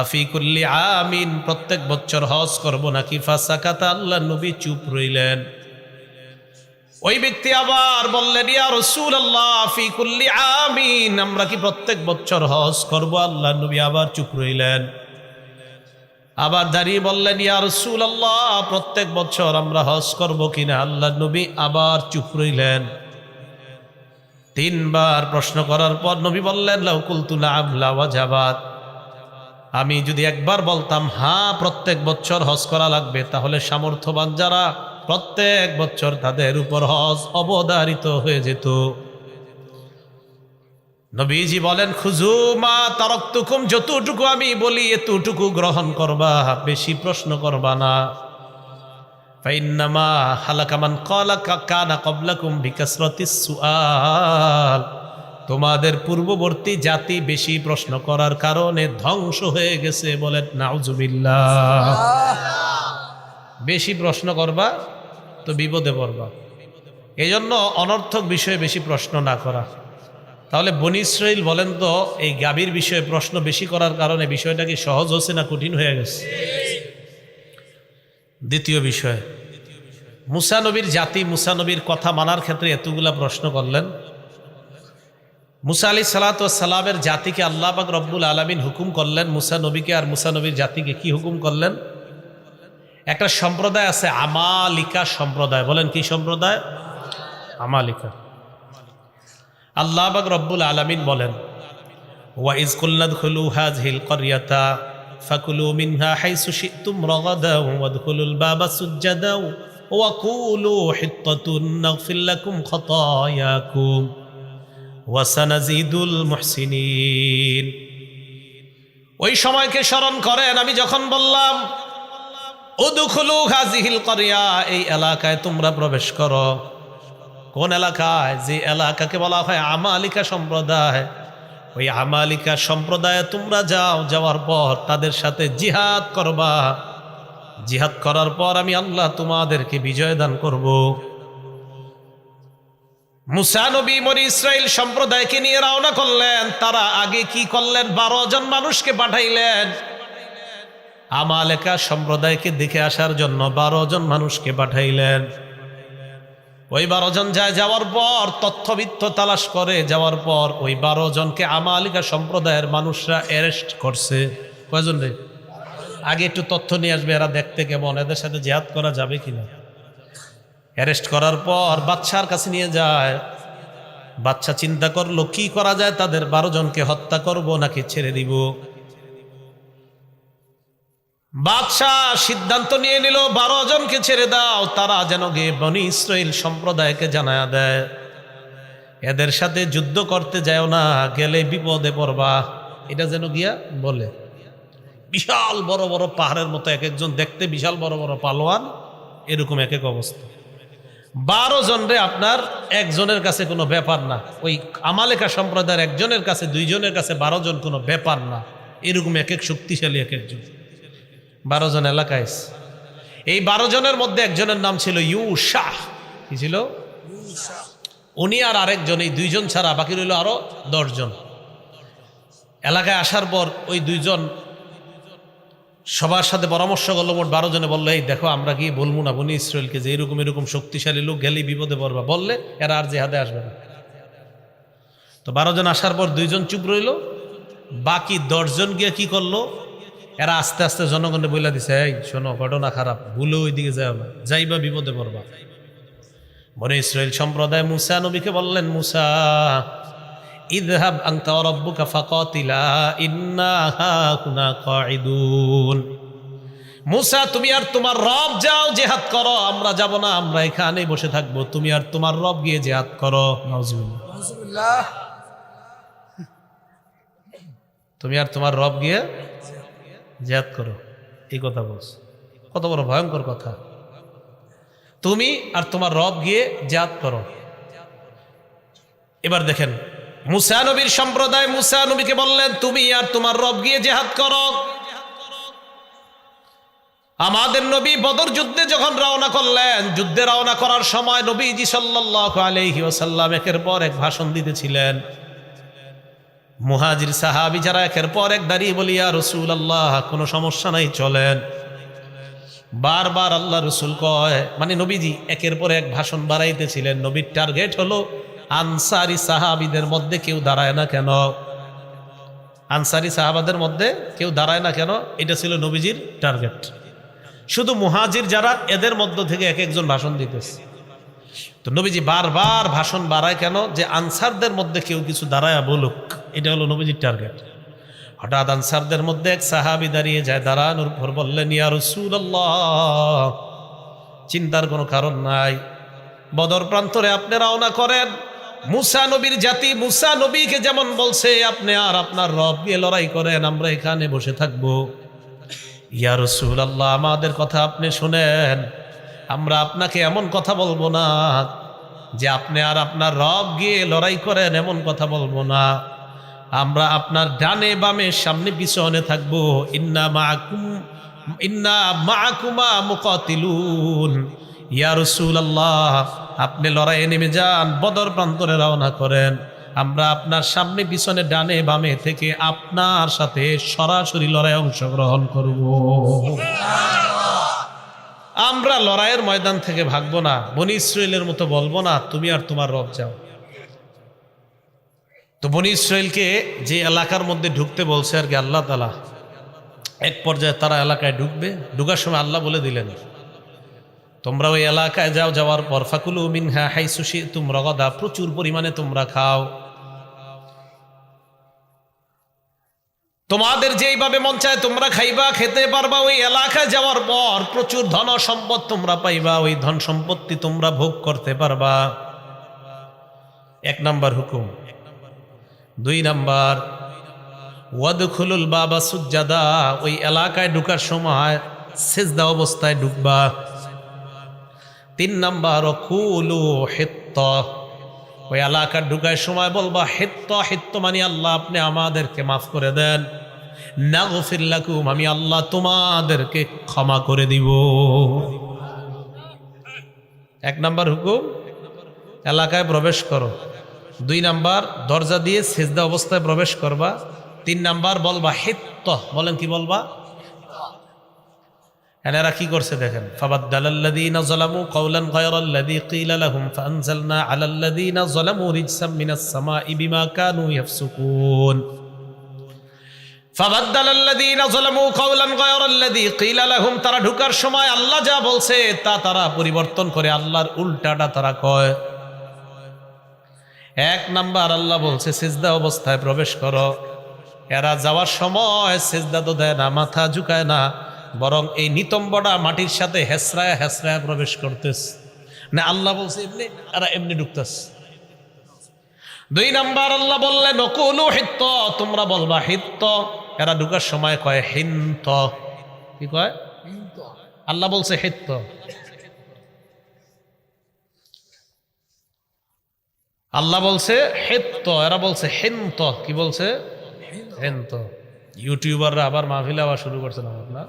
আফি কুল্লি আমিন, প্রত্যেক বছর হজ করব নাকি? ফাসাকাতা, আল্লাহ নবী চুপ রইলেন। ওই ব্যক্তি আবার বললেন, ইয়া রাসূলুল্লাহ, আফি কুল্লি আমিন, আমরা কি প্রত্যেক বছর হজ করব? আল্লাহ নবী আবার চুপ রইলেন। আবার দাঁড়িয়ে বললেন, ইয়া রাসূলুল্লাহ, প্রত্যেক বছর আমরা হজ করব কিনা? আল্লাহ নবী আবার চুপ রইলেন। তিনবার প্রশ্ন করার পর নবী বললেন, লাউ কুলতু না'আম লাওয়াজাবাত, আমি যদি একবার বলতাম হ্যাঁ প্রত্যেক বছর হজ করা লাগবে, তাহলে সামর্থ্যবান যারা প্রত্যেক বছর তাদের উপর হজ অবধারিত হয়ে যেত। নবীজি বলেন, খুযু মা তারাকতুকুম, যতটুকু আমি বলি এতটুকু গ্রহণ করবা, বেশি প্রশ্ন করবা না। ফাইন্নামা হালাকা মান ক্বালা কানা ক্বাবলাকুম বিকাসরাতিস সুআল, তোমাদের পূর্ববর্তী জাতি বেশি প্রশ্ন করার কারণে ধ্বংস হয়ে গেছে। বলেন নাউজুবিল্লাহ। বেশি প্রশ্ন করবা তো বিপদে পড়বা। এই জন্য অনর্থক বিষয়ে বেশি প্রশ্ন না করা। তাহলে বনী ইসরাইল বলেন তো, এই গাভীর বিষয়ে প্রশ্ন বেশি করার কারণে বিষয়টা কি সহজ হচ্ছে না কঠিন হয়ে গেছে? দ্বিতীয় বিষয়, মুসা নবীর জাতি মুসা নবীর কথা মানার ক্ষেত্রে এতগুলা প্রশ্ন করলেন। মুসা আলাইহিস সালাতু ওয়াস সালামের জাতিকে আল্লাহ পাক রব্বুল আলামিন হুকুম করলেন, মুসা নবীকে আর মুসা নবীর জাতিকে কি হুকুম করলেন? একটা সম্প্রদায় আছে আমালিকা সম্প্রদায়। বলেন কি সম্প্রদায়? আমালিকা। আল্লাহ পাক রব্বুল আলামিন বলেন, ওয়া ইজ কুলনা দুখুলু হাযিহিল ক্বরিয়াতা ফাকুলু মিনহা হাইসু শি'তুম রাগাদা ওয়াদখুলুল বাবা সুজ্জাদা ওয়া কুলু হিত্তাতুন নাগফির লাকুম খাতায়াকুম ওয়া সানাজিদুল মুহসিনিন। ওই সময়কে স্মরণ করেন, আমি যখন বললাম উদখুলু হাযিহিল ক্বরিয়া, এই এলাকায় তোমরা প্রবেশ করো। কোন এলাকায়? যে এলাকাকে বলা হয় আমালিকা সম্প্রদায়। ওই আমালিকা সম্প্রদায়ে তোমরা যাও, যাওয়ার পর তাদের সাথে জিহাদ করবা। জিহাদ করার পর আমি আল্লাহ তোমাদেরকে বিজয় দান করব। মুসা নবী বনী ইসরাইল সম্প্রদায়কে নিয়ে রওনা করলেন। তারা আগে কি করলেন? 12 জন মানুষকে পাঠাইলেন আমালিকা সম্প্রদায়কে দেখে আসার জন্য। 12 জন মানুষকে পাঠাইলেন। ওই 12 জন যাওয়ার পর তথ্যবিত্ত তালাশ করে যাওয়ার পর ওই 12 জনকে আমালিকা সম্প্রদায়ের মানুষরা অ্যারেস্ট করছে। কয়জন রে? আগে একটু তথ্য নিয়ে আসবে, এরা দেখতে কেমন, এদের সাথে জিহাদ করা যাবে কিনা। অ্যারেস্ট করার পর বাদশার কাছে নিয়ে যায়। বাদশা চিন্তা করলো কি করা যায়, তাদের 12 জনকে হত্যা করব নাকি ছেড়ে দিব। বাদশাহ সিদ্ধান্ত নিয়ে নিল 12 জনকে ছেড়ে দাও, তারা যেন গিয়ে বনী ইসরাইল সম্প্রদায়কে জানায়া দেয় এদের সাথে যুদ্ধ করতে যাও না, গেলে বিপদে পড়বা। এটা যেন গিয়া বলে। বিশাল বড় বড় পাহাড়ের মতো এক একজন দেখতে, বিশাল বড় বড় পালোয়ান, এরকম এক এক অবস্থা। 12 জন রে আপনার একজনের কাছে কোনো ব্যাপার না। ওই আমালিকা সম্প্রদায়ের একজনের কাছে, 2 জনের কাছে 12 জন কোনো ব্যাপার না। এরকম এক এক শক্তিশালী এক একজন। 12 জন এলাকায়। এই 12 জনের মধ্যে একজনের নাম ছিল ইউশা। কি ছিল? উনি আর আরেকজন, এই 2 জন ছাড়া বাকি রইল আরো 10 জন। এলাকায় আসার পর ওই 2 জন সবার সাথে পরামর্শ করলো। মোট 12 জনে বললো, এই দেখো আমরা গিয়ে বলবো না বনী ইসরায়েলকে যে এরকম এরকম শক্তিশালী লোক, গেলেই বিপদে পড়বা। বললে এরা আর জিহাদে আসবে না। তো 12 জন আসার পর 2 জন চুপ রইল, বাকি 10 জন গিয়ে কি করলো, এরা আস্তে আস্তে জনগণে বইলা দিছে, এই শোনো ঘটনা খারাপ, ভুলে ওই দিকে যাও না, যাইবা বিপদে পড়বা। বনি ইসরাইল সম্প্রদায় মুসা নবীকে বললেন, মুসা ইযহাব আনতা ওয়া রাব্বুকা ফাকাতিলা ইন্না হাকুনা কাঈদুন। মুসা তুমি আর তোমার রব যাও জিহাদ করো, আমরা যাব না, আমরা এখানেই বসে থাকবো, তুমি আর তোমার রব গিয়ে জিহাদ করো। নাউজুবিল্লাহ। তুমি আর তোমার রব গিয়ে জিহাদ করো, এই কথা বলছ, কত বড় ভয়ঙ্কর কথা। তুমি আর তোমার রব গিয়ে জিহাদ করো। এবার দেখেন মুসা নবীর সম্প্রদায় মুসা নবীকে বললেন, তুমি আর তোমার রব গিয়ে জিহাদ করো। আমাদের নবী বদর যুদ্ধে যখন রওনা করলেন, যুদ্ধে রওনা করার সময় নবীজি সাল্লাল্লাহু আলাইহি ওয়াসাল্লাম একের পর এক ভাষণ দিতেছিলেন। মুহাজির সাহাবী যারা একের পর এক দাঁড়িয়ে বলি, ইয়া রাসূলুল্লাহ কোনো সমস্যা নাই চলেন। বারবার আল্লাহ রসুল কয়, মানে নবীজি একের পর এক ভাষণ বাড়াইতেছিলেন। নবীর টার্গেট হলো আনসারি সাহাবীদের মধ্যে কেউ দাঁড়ায় না কেন, আনসারি সাহাবাদের মধ্যে কেউ দাঁড়ায় না কেন, এটা ছিল নবীজির টার্গেট। শুধু মুহাজির যারা, এদের মধ্য থেকে এক একজন ভাষণ দিতেছে। তো নবীজি বারবার ভাষণ বাড়ায় কেন, যে আনসারদের মধ্যে কেউ কিছু দাঁড়ায় বলুক, এটা হলো নবীজির টার্গেট। হঠাৎ আনসারদের মধ্যে এক সাহাবী দাঁড়িয়ে যায়, দাঁড়ানোর পর বললেন, ইয়া রাসূলুল্লাহ চিন্তার কোনো কারণ নাই, বদর প্রান্তরে আপনি রওনা করেন, মুসা নবীর জাতি মুসা নবীকে যেমন বলছে আপনি আর আপনার রব নিয়ে লড়াই করেন, আমরা এখানে বসে থাকবো। ইয়া রাসূলুল্লাহ আমাদের কথা আপনি শুনেন, আমরা আপনাকে এমন কথা বলবো না যে আপনি আর আপনার রব গিয়ে লড়াই করেন, এমন কথা বলবো না, আমরা আপনার ডানে বামে সামনে পিছনে থাকবো। ইন্না মাআকুমা মুকাতিলুন। ইয়া রাসূলুল্লাহ আপনি লড়াইয়ে নেমে যান, বদর প্রান্তরে রওনা করেন, আমরা আপনার সামনে পিছনে ডানে বামে থেকে আপনার সাথে সরাসরি লড়াইয়ে অংশগ্রহণ করব। আমরা লড়াইয়ের ময়দান থেকে ভাগবো না, বনি ইসরাইলের মতো বলবো না তুমি আর তোমার রব যাও। তো বনি ইসরাইলকে যে এলাকার মধ্যে ঢুকতে বলছে আর কি আল্লাহ তাআলা, এক পর্যায়ে তারা এলাকায় ঢুকবে, ঢুকার সময় আল্লাহ বলে দিলেন, তোমরা ওই এলাকায় যাও, যাওয়ার পর ফাকুলু মিনহা হাইসু শি'তুম রাগাদা, প্রচুর পরিমাণে তোমরা খাও, তোমাদের যেইভাবে মন চায় তোমরা খাইবা, খেতে পারবা। ওই এলাকায় যাওয়ার পর প্রচুর ধন সম্পদ তোমরা পাইবা, ওই ধন সম্পত্তি তোমরা ভোগ করতে পারবা। 1 নাম্বার হুকুম। 2 নাম্বার ওয়াদখুলুল বাবা সুজ্জাদা, ওই এলাকায় ঢুকার সময় সিজদা অবস্থায় ঢুকবা। 3 নাম্বার কুলু হিত্ত, ওই এলাকার ঢুকার সময় বলবা হিত্ত, হিত্ত মানে আল্লাহ আপনি আমাদেরকে মাফ করে দেন, নাগফির লাকুম আমি আল্লাহ তোমাদেরকে ক্ষমা করে দিব। 1 নাম্বার হুকুম এলাকায় প্রবেশ করো। 2 নাম্বার দরজা দিয়ে সিজদা অবস্থায় প্রবেশ করবা। 3 নাম্বার বলবা হিত্ত, বলেন কি বলবা? এনারা কি করছে দেখেন, ফাবাদদালাল্লাযীনা যালামু কাওলান গায়রাল্লাযী ক্বিলা লাহুম ফাআনজালনা আলাল্লাযীনা যালামু রিজসাম মিনাস সামাই বিমা কানু ইয়াফসুকুন। ফাবাদদালাল্লাযীনা যালামু কাওলান গায়রাল্লাযী ক্বিলা লাহুম, তারা ঢুকার সময় আল্লাহ যা বলছে তা তারা পরিবর্তন করে, আল্লাহর উল্টাটা তারা কয়। 1 নাম্বার আল্লাহ বলছে সিজদা অবস্থায় প্রবেশ করো, এরা যাওয়ার সময় সিজদা তো দেয় না, মাথা ঝুঁকায় না, বরং এই নিতম্বটা মাটির সাথে হেসরায় হেসরায় প্রবেশ করতেছে। না আল্লাহ বলছে এমনি, এরা এমনি ঢুকতেছে। 2 নাম্বার আল্লাহ বললেন ওকুলু হিত্ত, তোমরা বলবা হিত্ত, এরা ঢুকার সময় কয় হিন্ত। কি কয়? আল্লাহ বলছে হিত্ত, আল্লাহ বলছে হিত্ত, এরা বলছে হিন্ত। কি বলছে? হিন্ত। ইউটিউবাররা আবার মাহফিলে আবার শুরু করছে না আপনার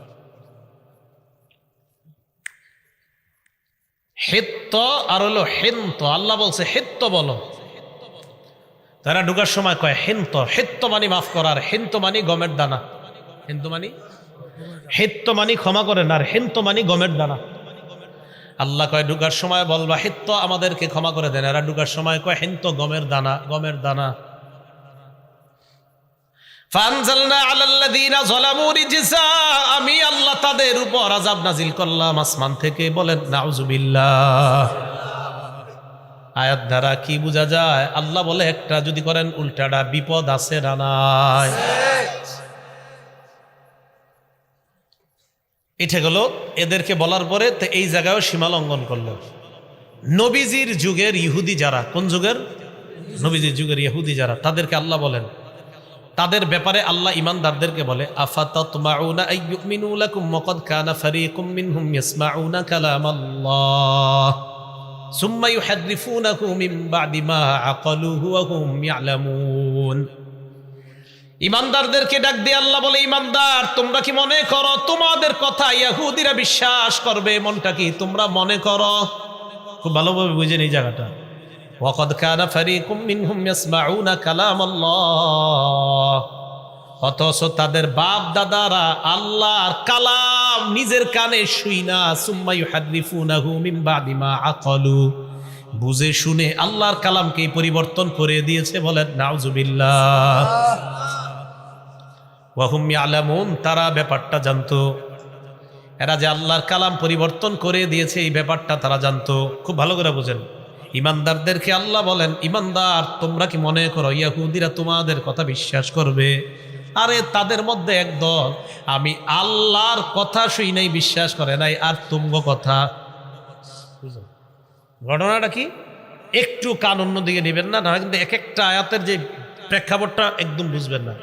হিত্ত আর হলো হিন্ত। আল্লাহ বলছে হিত্ত বলো, তারা ঢুকার সময় কয় হিন্ত। হিত্ত মানি মাফ করার, হিন্ত মানি গমের দানা। হিন্ত মানি, হিত্ত মানি ক্ষমা করেন, আর হিন্ত মানি গমের দানা। আল্লাহ কয় ঢুকার সময় বলবা হিত্ত আমাদেরকে ক্ষমা করে দেন, এরা ঢুকার সময় কয় হিন্ত গমের দানা, গমের দানা। ফানজালনা আলাল্লাযীনা যালামু রিজসা, আমি আল্লাহ তাদের উপর আযাব নাজিল করলাম আসমান থেকে। বলেন নাউযুবিল্লাহ। আয়াত দ্বারা কি বোঝা যায়? আল্লাহ বলে একটা যদি করেন উল্টাটা বিপদ আছে না নাই? এটা গেল এদেরকে বলার পরে তো এই জায়গায়ও সীমা লঙ্ঘন করলো। নবীজির যুগের ইহুদি যারা, কোন যুগের? নবীজির যুগের ইহুদি যারা, তাদেরকে আল্লাহ বলেন, তাদের ব্যাপারে আল্লাহ ইমানদারদেরকে বলে আফাতাতমাউনা আইয়ুমিনু লাকুম ওয়াকাদ কানা ফারীকুম মিনহুম ইয়াসমাউনা কালামাল্লাহ সুম্মা ইউহাররিফুনাহু মিন বা'দি মা আকালুহু ওয়া হুম ইয়ালামুন। ইমানদারদেরকে ডাক দিয়ে আল্লাহ বলে, ইমানদার তোমরা কি মনে করো তোমাদের কথা ইহুদিরা বিশ্বাস করবে? মনটা কি তোমরা মনে করো? খুব ভালোভাবে বুঝেন এই জায়গাটা। ওয়াকাদ কানা ফারীকুম মিনহুম ইয়াসমাউনা কালামাল্লাহ, অথচ তাদের বাপ দাদারা আল্লাহর কালাম নিজের কানে শুইনা সুম্মা ইউহাররিফুনাহু মিন বা'দি মা আকালু, বুঝে শুনে আল্লাহর কালামকে পরিবর্তন করে দিয়েছে। বলেন নাউযুবিল্লাহ। ওয়া হুম ইয়ালামুন, তারা ব্যাপারটা জানতো। এরা যে আল্লাহর কালাম পরিবর্তন করে দিয়েছে এই ব্যাপারটা তারা জানতো। খুব ভালো করে বুঝেন। ইমানদারদেরকে আল্লাহ বলেন, ইমানদার তোমরা কি মনে করো ইহুদিরা তোমাদের কথা বিশ্বাস করবে? আরে তাদের মধ্যে একদল আমি আল্লাহর কথা শুই নাই, বিশ্বাস করে নাই, আর তুমগো কথা। ঘটনাটা কি? একটু কান অন্যদিকে নেবেন না, না কিন্তু এক একটা আয়াতের যে প্রেক্ষাপটটা একদম বুঝবেন না।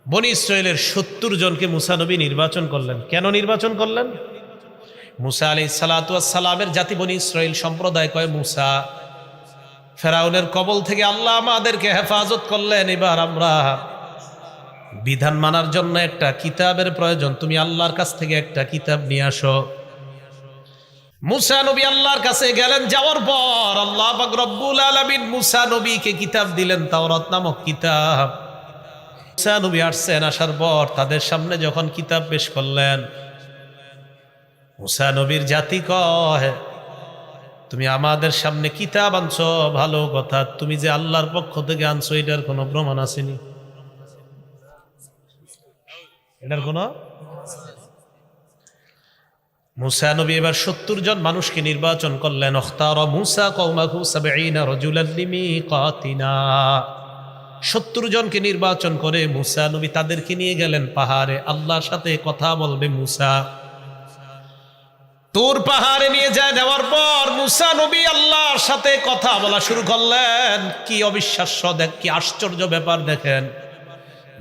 বনি ইসরায়েলের ৭০ জনকে মুসা নবী নির্বাচন করলেন। কেন নির্বাচন করলেন? মুসা আলাইহিস সালাতু ওয়াস সালামের জাতি বনি ইসরাইল সম্প্রদায় কয়, মুসা ফেরাউনের কবল থেকে আল্লাহ আমাদেরকে হেফাজত করলেন, এবার আমরা বিধান মানার জন্য একটা কিতাবের প্রয়োজন, তুমি আল্লাহর কাছ থেকে একটা কিতাব নিয়ে আসো। মুসা নবী আল্লাহর কাছে গেলেন, যাওয়ার পর আল্লাহ পাক রব্বুল আলামিন মুসা নবীকে কিতাব দিলেন, তাওরাত নামক কিতাব। মুসা নবী আসছেন, আসার পর তাদের সামনে যখন কিতাব পেশ করলেন, মুসা নবীর জাতি কয়, তুমি আমাদের সামনে কিতাব আনছো ভালো কথা, তুমি যে আল্লাহর পক্ষ থেকে আনছো এটার কোনো প্রমাণ আসেনি? এটার কোনো? মুসা নবী এবার ৭০ জন মানুষকে নির্বাচন করলেন। ইখতারা মুসা কওমাহু ৭০ রাজুলান লিমিকাতিনা, ৭০ জনকে নির্বাচন করে মুসা নবী তাদেরকে নিয়ে গেলেন পাহাড়ে, আল্লাহর সাথে কথা বলবে। মুসা তুর পাহাড়ে নিয়ে যায়, দেওয়ার পর মুসা নবী আল্লাহর সাথে কথা বলা শুরু করলেন। কি অবিশ্বাস্য, দেখ কি আশ্চর্য ব্যাপার দেখেন।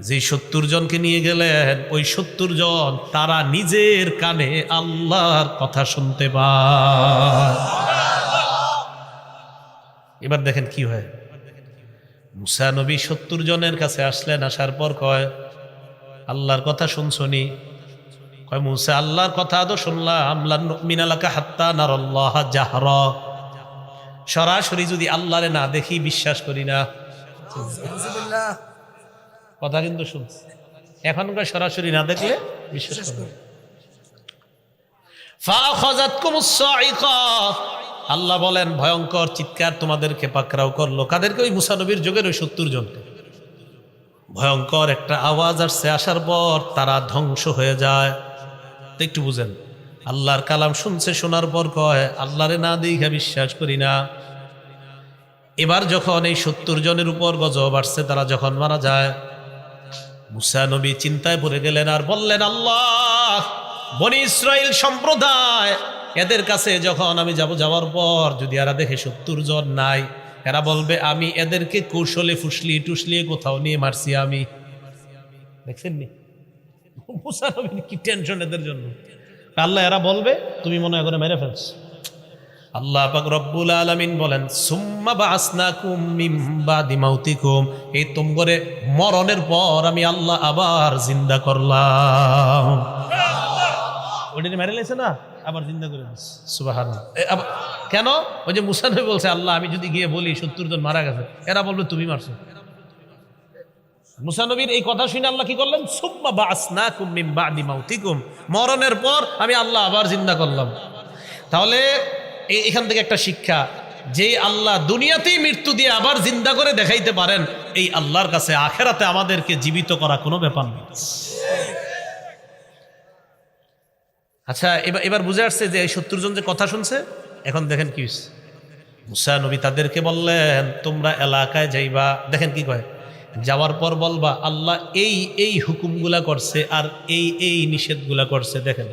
যে ৭০ জনকে নিয়ে গেলেন, ওই ৭০ জন তারা নিজের কানে আল্লাহর কথা শুনতে পায়। এবার দেখেন কি হয়। মুসা নবী ৭০ জনের কাছে আসলেন, আসার পর কয়, আল্লাহর কথা শুনছনি? কয়, মুসা আল্লাহর কথা তো শুনলাম, লান নুমিনা লাকা হাত্তা নারাল্লাহ জাহরা, সরাসরি যদি আল্লাহরে না দেখি বিশ্বাস করি না। কথা কিন্তু শুনছি, এখনকার সরাসরি না দেখলে বিশ্বাস করি। ফাআখাযাতকুমুস সাইকা, আল্লাহ বলেন ভয়ঙ্কর চিৎকার তোমাদেরকে পাকড়াও করলো। কাদেরকে? ওই মুসা নবীর যুগের ওই ৭০ জনকে। ভয়ঙ্কর একটা আওয়াজ আসছে, আসার পর তারা ধ্বংস হয়ে যায়। তো একটু বুঝেন, আল্লাহর কালাম শুনছে, শোনার পর কয় আল্লাহরে না দেখে বিশ্বাস করি না। এবার যখন এই ৭০ জনের উপর গজব আসছে, তারা যখন মারা যায়, মুসা নবী চিন্তায় পড়ে গেলেন আর বললেন, আল্লাহ বনি ইসরাইল সম্প্রদায়, এদের কাছে যখন আমি যাওয়ার পর যদি এরা দেখে ৭০ জন নাই, এরা বলবে আমি এদেরকে কৌশলে টুসলিয়ে কোথাও নিয়ে মারছি আমি। দেখছেন নি মুসা নবীর কি টেনশন এদের জন্য। আল্লাহ এরা বলবে তুমি মনে হয় করে মেরে ফেলছ। আল্লাহ পাক রব্বুল আলামিন বলেন, সুম্মা বাসনাকুম মিন বাদি মাউতিকুম, এই তোমরে মরণের পর আমি আল্লাহ আবার জিন্দা করলাম। ওইটা মেরে লেছে না, আবার জিন্দা করে দিস। সুবহানাল্লাহ। কেন? ওই যে মুসা নবী বলছে, আল্লাহ আমি যদি গিয়ে বলি ৭০ জন মারা গেছে, এরা বলবে তুমি মারছো। মুসা নবীর এই কথা শুনে আল্লাহ কি করলেন? সুম্মা বাসনাকুম মিন বাদি মাউতিকুম, মরণের পর আমি আল্লাহ আবার জিন্দা করলাম। তাহলে এখান থেকে একটা শিক্ষা, যেই আল্লাহ দুনিয়াতেই মৃত্যু দিয়ে আবার জিন্দা করে দেখাইতে পারেন, এই আল্লাহর কাছে আখেরাতে আমাদেরকে জীবিত করা কোনো ব্যাপার না। আচ্ছা, এবার বুঝে আসছে যে এই 70 জন যে কথা শুনছে। এখন দেখেন কি হয়েছে। মুসা নবী তাদেরকে বললেন, তোমরা এলাকায় যাইবা, দেখেন কি কয়, যাওয়ার পর বলবা আল্লাহ এই এই হুকুমগুলা করছে আর এই এই নিষেধগুলা করছে। দেখেন,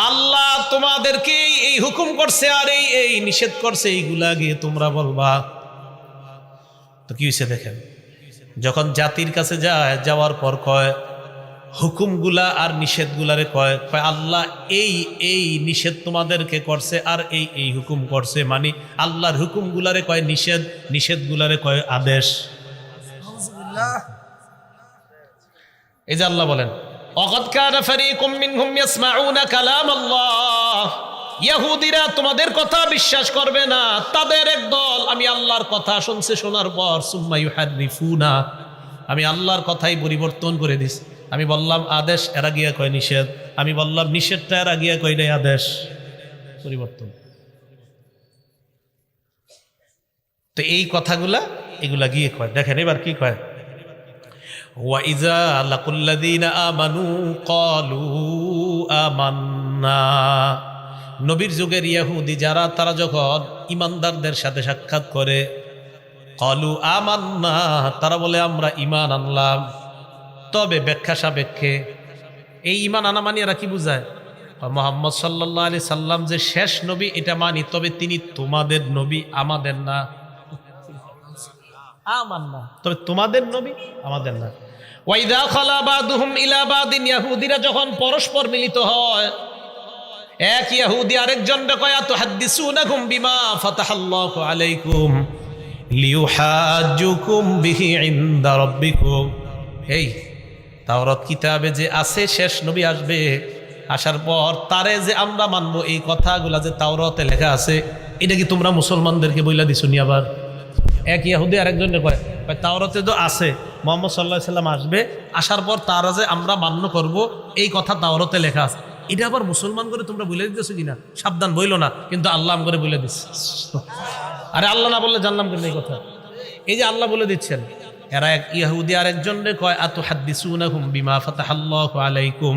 আল্লাহ তোমাদেরকে এই হুকুম করছে আর এই এই নিষেধ করছে, এইগুলা গিয়ে তোমরা বলবা। তো কি হয়েছে দেখেন, যখন জাতির কাছে যায়, যাওয়ার পর কয় হুকুমগুলা আর নিষেধগুলারে কয় আল্লাহ এই এই নিষেধ তোমাদেরকে করছে আর এই এই হুকুম করছে, মানে আল্লাহর হুকুমগুলারে কয় নিষেধ, নিষেধগুলারে কয় আদেশ। এই যে আল্লাহ বলেন, وَقَدْ كَانَ فَرِيقٌ مِّنْهُمْ يَسْمَعُونَ كَلَامَ اللَّهِ, ইহুদিরা তোমাদের কথা বিশ্বাস করবে না, তাদের একদল আমি আল্লাহর কথা শুনছে, শোনার পর সুম্মা ইউহাররিফুনা, আমি আল্লাহর কথাই পরিবর্তন করে দিছি। আমি বললাম আদেশ, এরা গিয়া কয় নিষেধ, আমি বললাম নিষেধটা, এরা গিয়া কয় নাই আদেশ, পরিবর্তন। তো এই কথাগুলা এগুলা গিয়ে কয়। দেখেন এবার কি কয়, ওয়াইজা লাকুল্লাযীনা আমানু ক্বালু আমান্না, নবীর যুগের ইহুদি যারা, তারা যখন ইমানদারদের সাথে সাক্ষাৎ করে, ক্বালু আমান্না, তারা বলে আমরা ঈমান আনলাম। তবে ব্যাখ্যা সাপেক্ষে এই ঈমান আনা মানে এরা কি বুঝায়, মুহাম্মদ সাল্লাল্লাহু আলাইহি সাল্লাম যে শেষ নবী এটা মানি, তবে তিনি তোমাদের নবী, আমাদের না। আমান্না, তবে তোমাদের নবী, আমাদের না। ওয়াইদা খালা বাদুহুম ইলা বাদিন, ইহুদিরা যখন পরস্পর মিলিত হয়, এক ইহুদি আরেকজনকে কয় আতুহাদ্দিসুনাকুম বিমা ফাতাহাল্লাহু আলাইকুম লিইউহাজ্জুকুম বিহি ইনদা রাব্বিকুম, এই তাওরাত কিতাবে যে আছে শেষ নবী আসবে, আসার পর তারে যে আমরা মানবো, এই কথাগুলা যে তাওরাতে লেখা আছে, এটা কি তোমরা মুসলমানদেরকে বইলা দিছো নি? আবার এক ইহুদি আরেকজনকে কয় তাওরাতে তো আছে মুহাম্মদ সাল্লাল্লাহু আলাইহি সাল্লাম আসবে, আসার পর তারা যে আমরা মান্য করব, এই কথা তাওরাতে লেখা আছে, এটা আবার মুসলমান করে তোমরা বলে দিতেছো কিনা? সাবধান, বইলো না, কিন্তু আল্লাহ করে বলে দিচ্ছে। আরে আল্লাহ না বললে জানলাম কিন্তু এই কথা, এই যে আল্লাহ বলে দিচ্ছেন। এরা এক ইহুদি আরেকজনকে কয় আতুহাদ্দিসুনাকুম বিমা ফাতাহাল্লাহু আলাইকুম,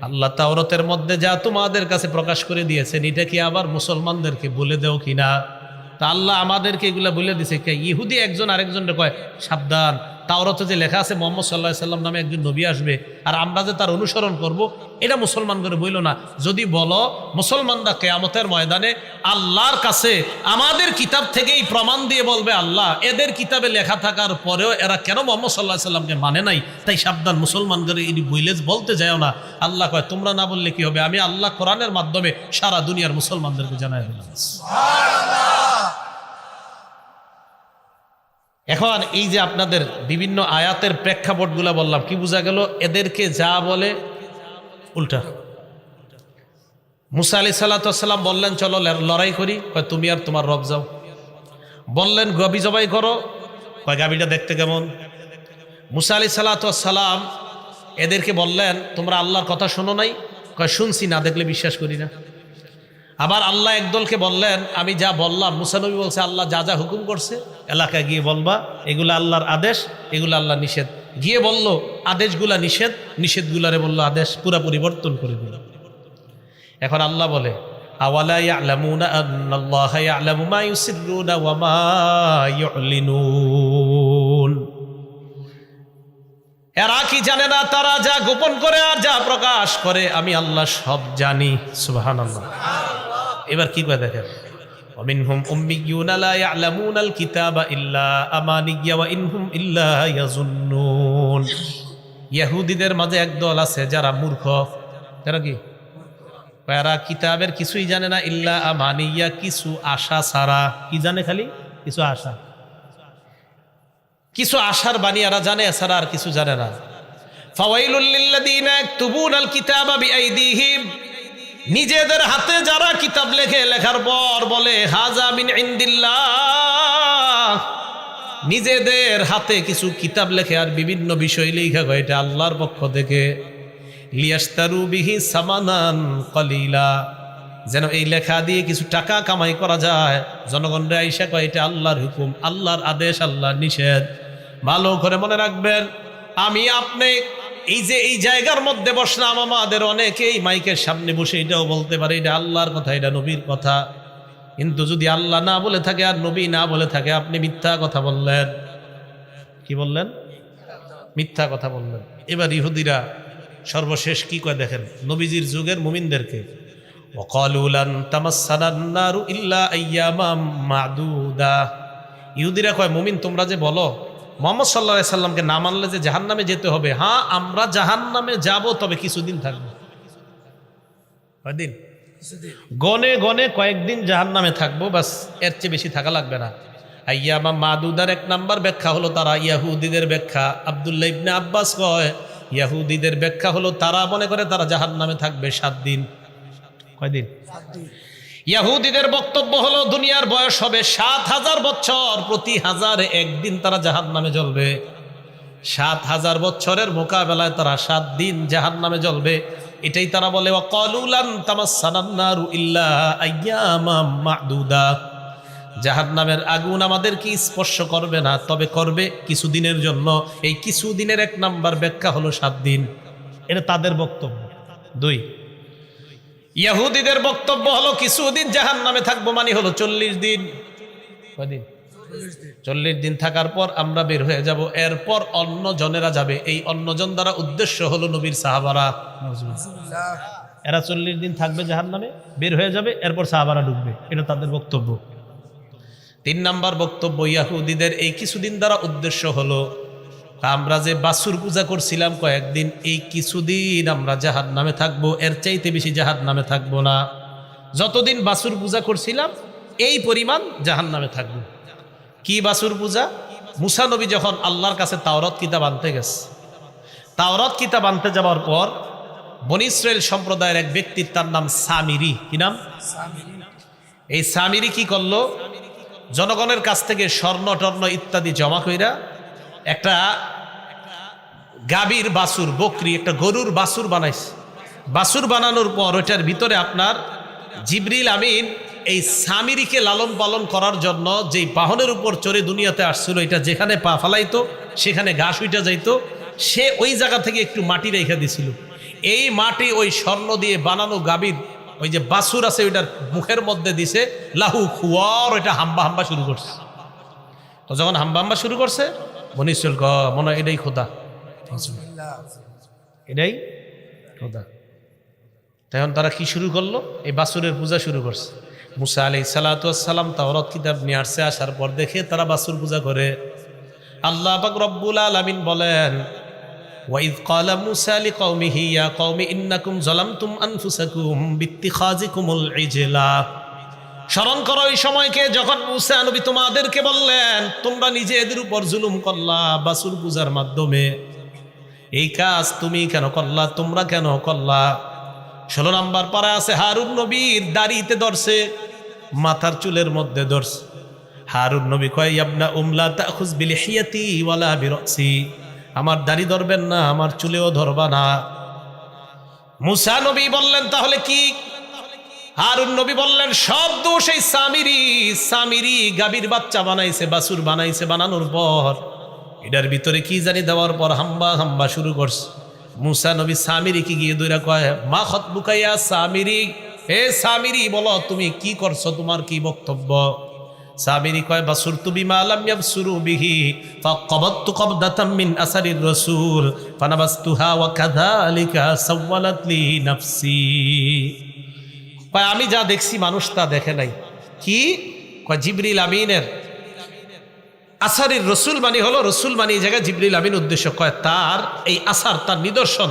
আল্লাহ তাওরাতের মধ্যে যা তোমাদের কাছে প্রকাশ করে দিয়েছেন, এটা কি আবার মুসলমানদেরকে বলে দেও কিনা? তা আল্লাহ আমাদেরকে এগুলা বলে দিছে। ইহুদি একজন আরেকজনকে কয় সাবধান, তাওরাতে যে লেখা আছে মুহাম্মদ সাল্লাল্লাহু আলাইহি সাল্লাম নামে একজন নবী আসবে, আর আমরা যে তার অনুসরণ করব, এটা মুসলমান করে বইল না। যদি বলো মুসলমানরা কিয়ামতের ময়দানে আল্লাহর কাছে আমাদের কিতাব থেকেই প্রমাণ দিয়ে বলবে, আল্লাহ এদের কিতাবে লেখা থাকার পরেও এরা কেন মুহাম্মদ সাল্লাল্লাহু আলাইহি সাল্লামকে মানে নাই, তাই সাবধান, মুসলমান করে এটি বইলে বলতে যাও না। আল্লাহ কয় তোমরা না বললে কি হবে, আমি আল্লাহ কোরআনের মাধ্যমে সারা দুনিয়ার মুসলমানদেরকে জানাই দিলাম। এখন এই যে আপনাদের বিভিন্ন আয়াতের প্রেক্ষাপটগুলা বললাম, কি বোঝা গেল? এদেরকে যা বলে উল্টা। মুসা আলাইহিস সালাম বললেন চলো লড়াই করি, কয় তুমি আর তোমার রব যাও। বললেন গাবি জবাই করো, কয় গাবিটা দেখতে কেমন? মুসা আলাইহিস সালাম এদেরকে বললেন তোমরা আল্লাহর কথা শোনো নাই, কয় শুনছি, না দেখলে বিশ্বাস করি না। আবার আল্লাহ একদলকে বললেন আমি যা বললাম, মুসা নবী বলছে আল্লাহ যা যা হুকুম করছে এলাকায় গিয়ে বলবা, এগুলো আল্লাহর আদেশ, এগুলো আল্লাহ নিষেধ। গিয়ে বলল আদেশগুলা নিষেধ, নিষেধগুলারে বলল আদেশ, পুরা পরিবর্তন করে দিল। এখন আল্লাহ বলে আওয়ালা ইয়ালামুনা আন্নাল্লাহা ইয়ালামু মা ইউসিররুনা ওয়া মা ইউলিনুন, এরা কি জানে না তারা যা গোপন করে আর যা প্রকাশ করে আমি আল্লাহ সব জানি। সুবহানাল্লাহ। এবার কি কয় দেখেন, ওয়ামিনহুম উম্মিয়ুনা লা ইয়ালামুনাল কিতাবা ইল্লা আমানিয়া ওয়া ইনহুম ইল্লা ইয়াজুন্নুন, ইহুদিদের মাঝে একদল আছে যারা মূর্খ। তারা কি? এরা কিতাবের কিছুই জানে না, ইল্লা আমানিয়া, কিছু আশা ছাড়া। কি জানে? খালি কিছু আশা, কিছু আশার বাণী এরা জানে, এছাড়া আর কিছু জানে না। ফাওয়াইলুল লিল্লাযীনা ইয়াকতুবুনাল কিতাবা বিআইদিহিম, নিজেদের হাতে যারা কিতাব লেখে, লেখার পর বলে হাযা মিন ইনদিল্লাহ, নিজেদের হাতে কিছু কিতাব লেখে আর বিভিন্ন বিষয় লেখা হয় এটা আল্লাহর পক্ষ থেকে। লিয়াশতারু বিহি সামানান কলিলা, যেন এই লেখা দিয়ে কিছু টাকা কামাই করা যায়। জনগণরা আইসা কয় এটা আল্লাহর হুকুম, আল্লাহর আদেশ, আল্লাহর নিষেধ। ভালো করে মনে রাখবেন, আমি আপনি এই যে এই জায়গার মধ্যে বসলাম, আমাদের অনেকেই মাইকের সামনে বসে এটাও বলতে পারে এটা আল্লাহর কথা, এটা নবীর কথা। কিন্তু যদি আল্লাহ না বলে থাকে আর নবী না বলে থাকে, আপনি মিথ্যা কথা বললেন। কি বললেন? মিথ্যা কথা বললেন। এবার ইহুদিরা সর্বশেষ কি কয় দেখেন, নবীজির যুগের মুমিনদেরকে, ওয়াকালু লান তামাসসানান নারু ইল্লা আইয়ামাম মা'দুদা। ইহুদিরা কয়, মুমিন তোমরা যে বলো মুহাম্মদ সাল্লাল্লাহু আলাইহি সাল্লামকে না মানলে যে জাহান্নামে যেতে হবে, হ্যাঁ আমরা জাহান্নামে যাব, তবে কিছুদিন থাকবো। কয়দিন? গনে গনে কয়েকদিন জাহান্নামে থাকবো, বাস, এর চেয়ে বেশি থাকা লাগবে না। আইয়ামাম মা'দুদার এক নাম্বার ব্যাখ্যা হলো তারা ইয়াহুদিদের ব্যাখ্যা। আব্দুল্লাহ ইবনে আব্বাস কয় ইয়াহুদিদের ব্যাখ্যা হলো তারা মনে করে তারা জাহান্নামে থাকবে 7 দিন। কয়দিন? 7 দিন। ইয়াহুদিদের বক্তব্য হলো দুনিয়ার বয়স হবে 7000 বছর, প্রতি 1000 একদিন তারা জাহান্নামে জ্বলবে। 7000 বছরের মোকাবেলায় তারা 7 দিন জাহান্নামে জ্বলবে। এটাই তারা বলে ওয়াকালু লান তামাসসানান নারু ইল্লা আইয়ামাম মা'দুদা। জাহান্নামের আগুন আমাদেরকে স্পর্শ করবে না, তবে করবে কিছুদিনের জন্য। এই কিছুদিনের এক নাম্বার ব্যাখ্যা হলো 7 দিন। এটা তাদের বক্তব্য। 2, ইহুদিদের বক্তব্য হলো কিছুদিন জাহান্নামে থাকবো মানে হলো 40 দিন। কয়দিন? 40 দিন থাকার পর আমরা বের হয়ে যাব, এরপর অন্য জনেরা যাবে। এই অন্যজন দ্বারা উদ্দেশ্য হলো নবীর সাহাবারা। এরা 40 দিন থাকবে জাহান্নামে, বের হয়ে যাবে, এরপর সাহাবারা ঢুকবে। এটা তাদের বক্তব্য। 3 নাম্বার বক্তব্য ইহুদিদের, এই কিছুদিন দ্বারা উদ্দেশ্য হলো আমরা যে বাছুর পূজা করছিলাম কয়েকদিন, এই কিছুদিন আমরা জাহান্নামে থাকবো, এর চাইতে বেশি জাহান্নামে থাকবো না। যতদিন বাছুর পূজা করছিলাম এই পরিমাণ জাহান্নামে থাকবো। কি বাছুর পূজা? মুসা নবী যখন আল্লাহর কাছে তাওরাত কিতাব আনতে গেছে, তাওরাত কিতাব আনতে যাওয়ার পর বনী ইসরাইল সম্প্রদায়ের এক ব্যক্তির, তার নাম সামিরি। কি নাম? এই সামিরি কি করলো, জনগণের কাছ থেকে স্বর্ণ টর্ণ ইত্যাদি জমা কইরা একটা গাভীর বাছুর, বকরি, একটা গরুর বাছুর বানাইছে। বাছুর বানানোর পর ওইটার ভিতরে আপনার জিবরিল আমিন এই সামিরিকে লালন পালন করার জন্য যেই বাহনের উপর চড়ে দুনিয়াতে আসছিল, এটা যেখানে পা ফালাইতো সেখানে ঘাস উইটা যাইতো, সে ওই জায়গা থেকে একটু মাটি রেখে দিছিল। এই মাটি ওই স্বর্ণ দিয়ে বানানো গাভীর ওই যে বাছুর আছে ওইটার মুখের মধ্যে দিছে, লাহু খুয়ার, ওইটা হাম্বা হাম্বা শুরু করছে। তো যখন হাম্বা হাম্বা শুরু করছে, বনী ইসরাইল মনে হয় এটাই খোদা, এটাই খোদা। তখন তারা কি শুরু করলো, এই বাছুরের পূজা শুরু করছে। মুসা আলাইহিস সালাতু ওয়াস সালাম তাওরাত কিতাব নিয়ে আসছে, আসার পর দেখে তারা বাছুর পূজা করে। আল্লাহ পাক রব্বুল আলামিন বলেন, ওয়াইদ ক্বালা মুসা লিকওমিহি ইয়া কওমি ইন্নাকুম যালামতুম আনফুসাকুম বিত্তিখাযিকুমুল ইজলা। স্মরণ করো এই সময়কে যখন মুসা নবী তোমাদেরকে বললেন তোমরা নিজেদের উপর জুলুম করলা বাছুর পূজার মাধ্যমে। এই কাজ তুমি কেন করলা, তোমরা কেন করলা? 16 নম্বর পারা আছে, হারুন নবীর দাড়িতে ধরছে, মাথার চুলের মধ্যে ধরছে। হারুন নবী কয়, ইবনা উমলা তাখুজ বিলিহিয়াতি ওয়ালা বিরাসি, আমার দাড়ি ধরবেন না, আমার চুলেও ধরবা না। মুসা নবী বললেন তাহলে কি? হারুন নবী বললেন সব দোষ এই সামিরি গাভীর বাচ্চা বানাইছে, বাছুর বানাইছে, বানানোর পর এটার ভিতরে কি জানি দেওয়ার পর হাম্বা হাম্বা শুরু করছে। মুসা নবী সামিরি কি গিয়ে দইরা কয়, মা খতবুকা ইয়া সামিরি, হে সামিরি বলো তুমি কি করছো, তোমার কি বক্তব্য? সামিরি কয়, বাসুরতু বিমা লাম ইয়াবসুরু বিহি ফাকাবাতু কবদাতাম মিন আসারির রাসূল ফানাবাসতুহা ওয়া কাযালিকা সাওয়ালাত লি নাফসি। কয় আমি যা দেখছি মানুষ তা দেখে নাই। কি কয়? জিবরিল আমিনের আসারির রসুল মানি হলো, রসুল মানি এই জায়গায় জিবরিল আমিন উদ্দেশ্য। কয় তার এই আসার, তার নিদর্শন,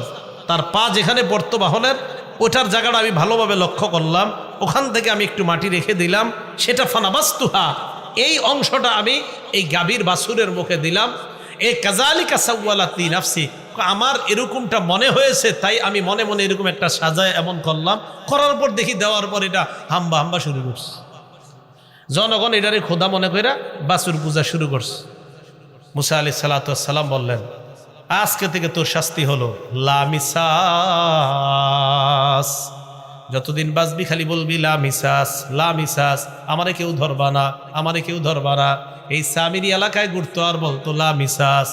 তার পা যেখানে পড়তো বাহনের, ওটার জায়গাটা আমি ভালোভাবে লক্ষ্য করলাম, ওখান থেকে আমি একটু মাটি রেখে দিলাম, সেটা ফানাবাসতুহা, এই অংশটা আমি এই গাভীর বাছুরের মুখে দিলাম। এই কাযালিকা সাওয়ালাত লি নাফসি, আমার এরকমটা মনে হয়েছে তাই আমি মনে মনে এরকম একটা সাজায় এমন করলাম, করার পর দেখি দেওয়ার পর এটা হাম্বা হাম্বা শুরু করছে। জনগণ এটারে খোদা মনে করে বাছুর পূজা শুরু করছে। মুসা আলাইহিস সালাতু ওয়াস সালাম বললেন, আজকে থেকে তোর শাস্তি হলো লা মিসাস, যতদিন বাঁচবি খালি বলবি লা মিসাস, লা মিসাস, আমারে কেউ ধরবা না, আমারে কেউ ধরবা না। এই সামিরি এলাকায় ঘুরতো আর বলতো লা মিসাস,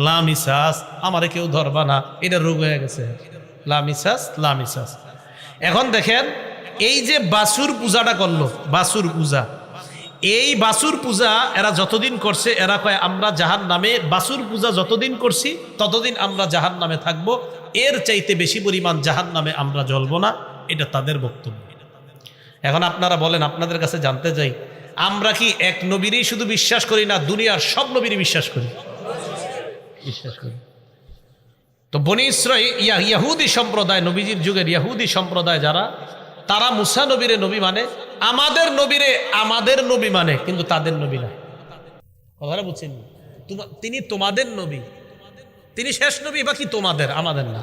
লা মিসাস, আমারে কেউ ধরবা না। এটা রোগ হয়ে গেছে, লা মিসাস, লা মিসাস। এখন দেখেন এই যে বাসুর পূজাটা করলো, বাসুর পূজা, এই বাসুর পূজা এরা যতদিন করছে, এরা কয় আমরা জাহান্নামে, বাসুর পূজা যতদিন করছি ততদিন আমরা জাহান্নামে থাকবো, এর চাইতে বেশি পরিমাণ জাহান্নামে আমরা জ্বলবো না। এটা তাদের বক্তব্য। এখন আপনারা বলেন, আপনাদের কাছে জানতে চাই, আমরা কি এক নবীরই শুধু বিশ্বাস করি না দুনিয়ার সব নবীরই বিশ্বাস করি? বিশ্বাস করি। তো বনী ইসরাঈল ইয়াহুদি সম্প্রদায়, নবীজির যুগের ইয়াহুদি সম্প্রদায় যারা, তারা মুসা নবীরে নবী মানে, আমাদের নবীরে আমাদের নবী মানে, কিন্তু তাদের নবী না। কথাটা বুঝছেন? তিনি তোমাদের নবী, তিনি শেষ নবী, বাকি তোমাদের, আমাদের না।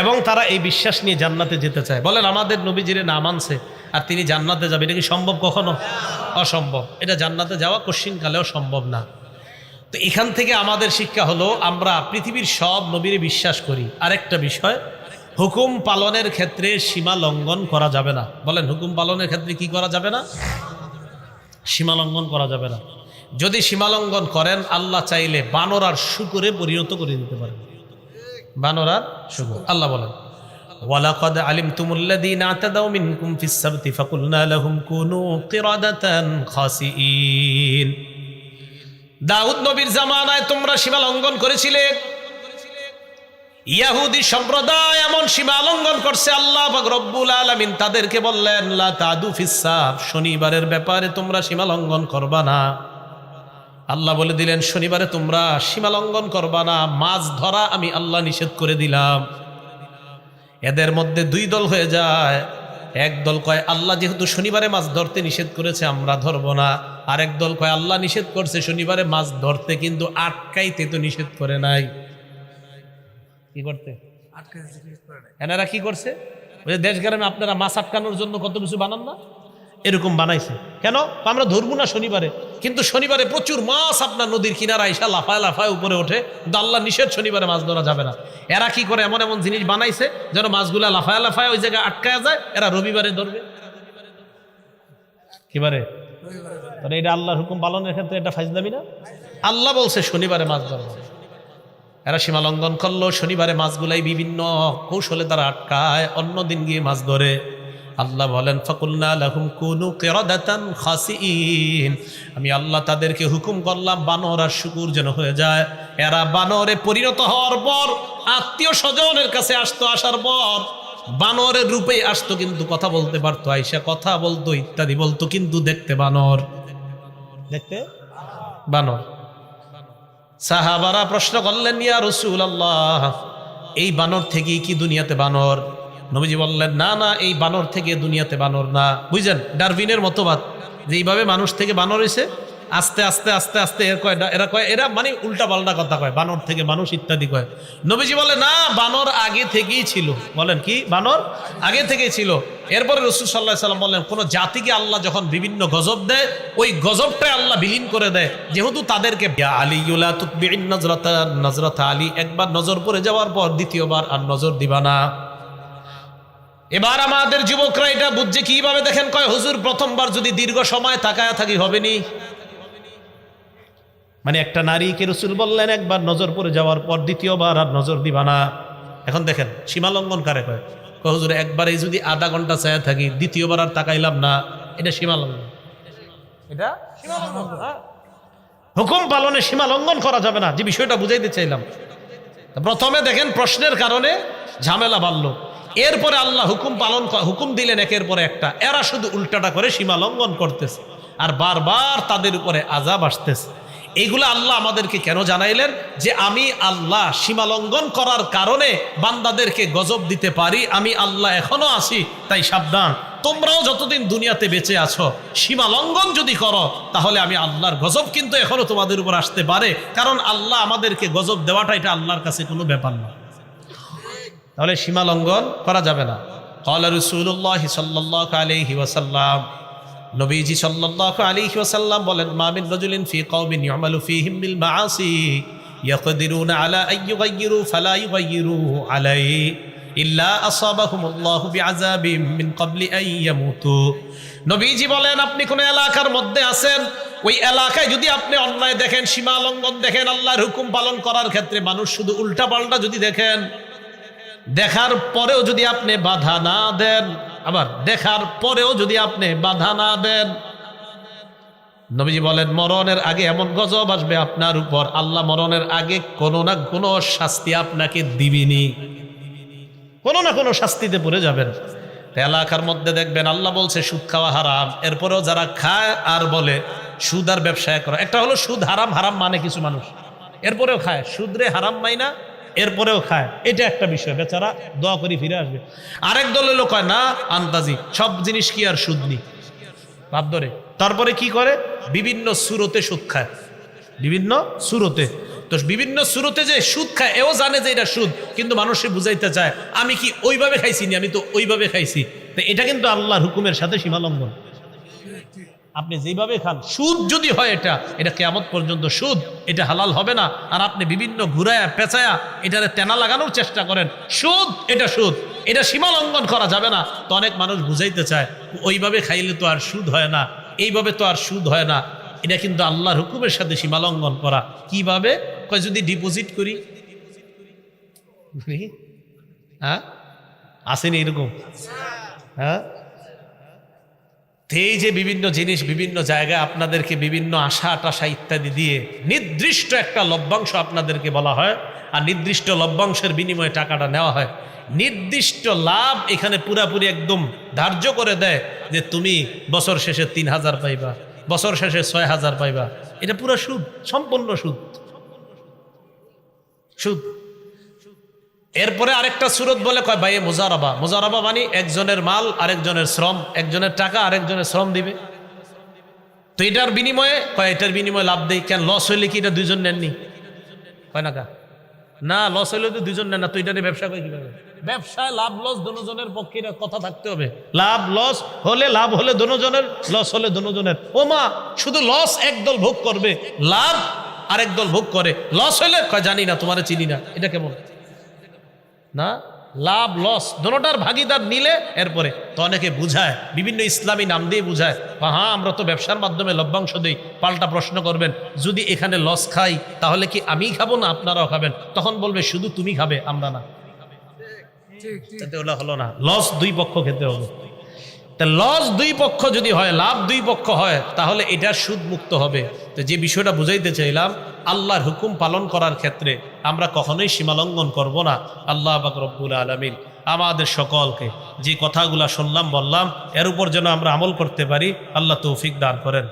এবং তারা এই বিশ্বাস নিয়ে জান্নাতে যেতে চায়। বলেন আমাদের নবীজিরে না মানছে আর তিনি জান্নাতে যাবে, এটা কি সম্ভব? কখনো অসম্ভব। এটা জান্নাতে যাওয়া কোশ্চিনকালেও সম্ভব না। তো এখান থেকে আমাদের শিক্ষা হলো, আমরা পৃথিবীর সব নবীরে বিশ্বাস করি। আরেকটা বিষয়, হুকুম পালনের ক্ষেত্রে সীমা লঙ্ঘন করা যাবে না। বলেন হুকুম পালনের ক্ষেত্রে কি করা যাবে না? সীমা লঙ্ঘন করা যাবে না। যদি সীমা লঙ্ঘন করেন, আল্লাহ চাইলে বানর আর শূকরে পরিণত করে দিতে পারেন। বানর আর শূকর। আল্লাহ বলেন ওয়ালাকাদ আলিমতুমুল্লাযীনা আতাদাউ মিনকুম ফিস সাবতি ফাকুলনা লাহুম কুনু কিরাদাতান খাসিঈন। দাউদ নবীর জামানায় তোমরা সীমা লঙ্ঘন করেছিলে। ইহুদি সম্প্রদায় এমন সীমা লঙ্ঘন করছে, আল্লাহ পাক রব্বুল আলামিন তাদেরকে বললেন লা তাদু ফিস সাব, শনিবারের ব্যাপারে তোমরা সীমা লঙ্ঘন করবা না। আল্লাহ বলে দিলেন শনিবারে তোমরা সীমা লঙ্ঘন করবা না, মাছ ধরা আমি আল্লাহ নিষেধ করে দিলাম। এদের মধ্যে দুই দল হয়ে যায়। এক দল কয় আল্লাহ যেহেতু শনিবারে মাছ ধরতে নিষেধ করেছে আমরা ধরবো না। আরেক দল কয় আল্লাহ নিষেধ করছে শনিবারে মাছ ধরতে, কিন্তু আটকাইতে তো নিষেধ করে নাই। কি করতে? এনারা কি করছে? ওই যে দেশ গ্রামে আপনারা মাছ আটকানোর জন্য কত কিছু বানান না, এরকম বানাইছে। কেন? আমরা ধরবো না শনিবারে, কিন্তু শনিবারে প্রচুর মাছ আপনার নদীর কিনারা এসে লাফায় লাফায় উপরে ওঠে, কিন্তু আল্লাহ নিষেধ শনিবারে মাছ ধরা যাবে না। এরা কি করে? এমন এমন জিনিস বানাইছে যেন মাছগুলা লাফায় লাফায় ওই জায়গায় আটকায় যায়, এরা রবিবারে ধরবে। কিবারে? এটা আল্লাহর হুকুম পালনের ক্ষেত্রে এটা ফাইজলামি না? আল্লাহ বলছে শনিবারে মাছ ধরবে, এরা সীমা লঙ্ঘন করলো। শনিবারে মাছগুলাই বিভিন্ন কৌশলে তারা আটকায়, অন্য দিন গিয়ে মাছ ধরে। আল্লাহ বলেন ফাকুলনা লাহুম কুনু কিরাদাতান খাসিঈন, আমি আল্লাহ তাদেরকে হুকুম করলাম বানর আর শূকর যেন হয়ে যায়। এরা বানরে পরিণত হওয়ার পর আত্মীয় স্বজনের কাছে আসতো, আসার পর বানরের রূপে আসতো, কিন্তু কথা বলতে পারতো, আইসা কথা বলতো, ইত্যাদি বলতো, কিন্তু দেখতে বানর, দেখতে বানর। সাহাবারা প্রশ্ন করলেন ইয়া রাসূলুল্লাহ, এই বানর থেকে কি দুনিয়াতে বানর? নবীজি বললেন না না, এই বানর থেকে দুনিয়াতে বানর না। বুঝলেন ডারউইনের মতবাদ, যে এইভাবে মানুষ থেকে বানর হয়েছে, আস্তে আস্তে আস্তে আস্তে এরা মানে উল্টা পাল্টা কথা কয়, বানর থেকে মানুষ ইত্যাদি কয়। নবীজি বলে না, বানর আগে থেকেই ছিল। বলেন কি? বানর আগে থেকেই ছিল। এরপরে রাসূল সাল্লাল্লাহু আলাইহি ওয়াসাল্লাম বললেন, কোন জাতিকে আল্লাহ যখন বিভিন্ন গজব দেয়, ওই গজবটাই আল্লাহ বিলীন করে দেয়, যেহেতু তাদেরকে আলিউলা তুতবিইন নজরাতা আলী, একবার নজর পড়ে যাওয়ার পর দ্বিতীয়বার আর নজর দিবা না। এবার আমাদের যুবকরা এটা বুঝছে কিভাবে? দেখেন, কয় হুজুর প্রথমবার যদি দীর্ঘ সময় তাকায়া থাকি হবে নি, মানে একটা নারীকে রাসূল বললেন একবার নজর পড়ে যাওয়ার পর দ্বিতীয়বার আর নজর দিবা না। এখন দেখেন সীমা লঙ্ঘন কারে কয়? হুজুর একবারেই যদি আধা ঘন্টা চায়া থাকি, দ্বিতীয়বার আর তাকাইলাম না, এটা সীমা লঙ্ঘন। এটা সীমা লঙ্ঘন। হুকুম পালনে সীমা লঙ্ঘন করা যাবে না, যে বিষয়টা বুঝাইতে চাইলাম। প্রথমে দেখেন প্রশ্নের কারণে ঝামেলা বাড়লো, এরপরে আল্লাহ হুকুম দিলেন একের পরে একটা। এরা শুধু উল্টাটা করে সীমা লঙ্ঘন করতেছে, আর বারবার তাদের উপরে আযাব আসতেছে। এইগুলো আল্লাহ আমাদেরকে কেন জানাইলেন? যে আমি আল্লাহ সীমা লঙ্ঘন করার কারণে বান্দাদেরকে গজব দিতে পারি, আমি আল্লাহ এখনো আছি। তাই সাবধান, তোমরাও যতদিন দুনিয়াতে বেঁচে আছো, সীমা লঙ্ঘন যদি করো তাহলে আমি আল্লাহর গজব কিন্তু এখনো তোমাদের উপর আসতে পারে। কারণ আল্লাহ আমাদেরকে গজব দেওয়াটা এটা আল্লাহর কাছে কোনো ব্যাপার না। তাহলে সীমা লঙ্ঘন করা যাবে না। ক্বালা রাসূলুল্লাহ সাল্লাল্লাহু আলাইহি ওয়াসাল্লাম, নবীজি সাল্লাল্লাহু আলাইহি ওয়াসাল্লাম বলেন, মা মিন রাজুলিন ফি কওমিন ইউমালু ফীহিম বিল মাআসি ইয়াকদিরুনা আলা আন ইউগাইয়িরু ফালা ইউগাইয়িরু আলাইহি। ইল্লা আসাবাহুমুল্লাহু বিআযাবিম মিন ক্বাবলি আন ইয়ামুতু। নবীজি বলেন, আপনি কোন এলাকার মধ্যে আছেন, ওই এলাকায় যদি আপনি অন্যায় দেখেন, সীমা লঙ্ঘন দেখেন, আল্লাহর হুকুম পালন করার ক্ষেত্রে মানুষ শুধু উল্টা পাল্টা যদি দেখেন, দেখার পরেও যদি আপনি বাধা না দেন, আবার দেখার পরেও যদি আপনি বাধা না দেন, নবীজি বলেন মরণের আগে এমন গজব আসবে আপনার উপর, আল্লাহ মরণের আগে কোনো না কোনো শাস্তি আপনাকে দিবেনি, কোনো না কোনো শাস্তিতে পড়ে যাবেন। এলাকার মধ্যে দেখবেন আল্লাহ বলছে সুদ খাওয়া হারাম, এরপরেও যারা খায় আর বলে সুদ আর ব্যবসায় করা। একটা হলো সুদ হারাম, হারাম মানে কিছু মানুষ, এরপরেও খায়, সুদরে হারাম মাইনা এরপরেও খায়, এটা একটা বিষয়, বেচারা দোয়া করি ফিরে আসবে। আরেক দলের লোক হয় না আন্তাজি, সব জিনিস কি আর সুদ নি ভাব ধরে, তারপরে কি করে বিভিন্ন সুরতে সুদ খায়, বিভিন্ন সুরতে। তো বিভিন্ন সুরতে যে সুদ খায়, এও জানে যে এটা সুদ, কিন্তু মানুষে বুঝাইতে চায় আমি কি ওইভাবে খাইছি নি, আমি তো ওইভাবে খাইছি। তো এটা কিন্তু আল্লাহর হুকুমের সাথে সীমালঙ্ঘন। আপনি যেভাবে খান, সুদ যদি হয় এটা কিয়ামত পর্যন্ত সুদ, এটা হালাল হবে না। আর আপনি বিভিন্ন ঘুরায়া পেঁচায়া এটারে তেনা লাগানোর চেষ্টা করেন, সুদ, এটা সুদ, এটা সীমা লঙ্ঘন করা যাবে না। তো অনেক মানুষ বুঝাইতে চায় ওইভাবে খাইলে তো আর সুদ হয় না, এইভাবে তো আর সুদ হয় না। এটা কিন্তু আল্লাহর হুকুমের সাথে সীমা লঙ্ঘন করা। কিভাবে কয়, যদি ডিপোজিট করি, হ্যাঁ আসেনি এরকম, হ্যাঁ। এই যে বিভিন্ন জিনিস বিভিন্ন জায়গায় আপনাদেরকে বিভিন্ন আশা টাশা ইত্যাদি দিয়ে নির্দিষ্ট একটা লভ্যাংশ আপনাদেরকে বলা হয়, আর নির্দিষ্ট লভ্যাংশের বিনিময়ে টাকাটা নেওয়া হয়। নির্দিষ্ট লাভ এখানে পুরাপুরি একদম ধার্য করে দেয় যে তুমি বছর শেষে 3000 পাইবা, বছর শেষে 6000 পাইবা। এটা পুরো সুদ, সম্পূর্ণ সুদ, সুদ। এরপরে আরেকটা সুরত বলে কয় ভাই মুজারাবা। মুজারাবা মানে একজনের মাল আরেকজনের শ্রম, একজনের টাকা আরেকজনের শ্রম দিবে। তো এটার বিনিময়ে কয়, এটার বিনিময়ে লাভ দেয়। কেন লস হইলে কি এটা দুইজন নেননি? কয় না কা না, লস হইলে তো দুইজন নেন না, তো এটা ব্যবসা করে কিভাবে? ব্যবসায় লাভ লস দুজনের পক্ষে এটা কথা থাকতে হবে। লাভ লস হলে, লাভ হলে দুজনের, লস হলে দুজনের। ও মা, শুধু লস একদল ভোগ করবে, লাভ আরেক দল ভোগ করে। লস হইলে কয় জানি না, তোমারে চিনি না। এটা কেমন না? লাভ লস দোনোটার ভাগিদার নিলে এরপরে তো অনেকে বুঝায়, বিভিন্ন ইসলামী নাম দিয়ে বুঝায়, হ্যাঁ আমরা তো ব্যবসার মাধ্যমে লভ্যাংশ দিই। পাল্টা প্রশ্ন করবেন, যদি এখানে লস খাই তাহলে কি আমি খাবো না আপনারাও খাবেন? তখন বলবে শুধু তুমি খাবে, আমরা না। হলো না, লস দুই পক্ষ খেতে হবে। তা লস দুই পক্ষ যদি হয়, লাভ দুই পক্ষ হয়, তাহলে এটা সুদ মুক্ত হবে। তো যে বিষয়টা বুঝাইতে চাইলাম, আল্লাহর হুকুম পালন করার ক্ষেত্রে আমরা কখনোই সীমালঙ্ঘন করব না। আল্লাহ পাক রব্বুল আলামিন আমাদের সকলকে যে কথাগুলা শুনলাম বললাম, এর উপর যেন আমরা আমল করতে পারি, আল্লাহ তৌফিক দান করেন।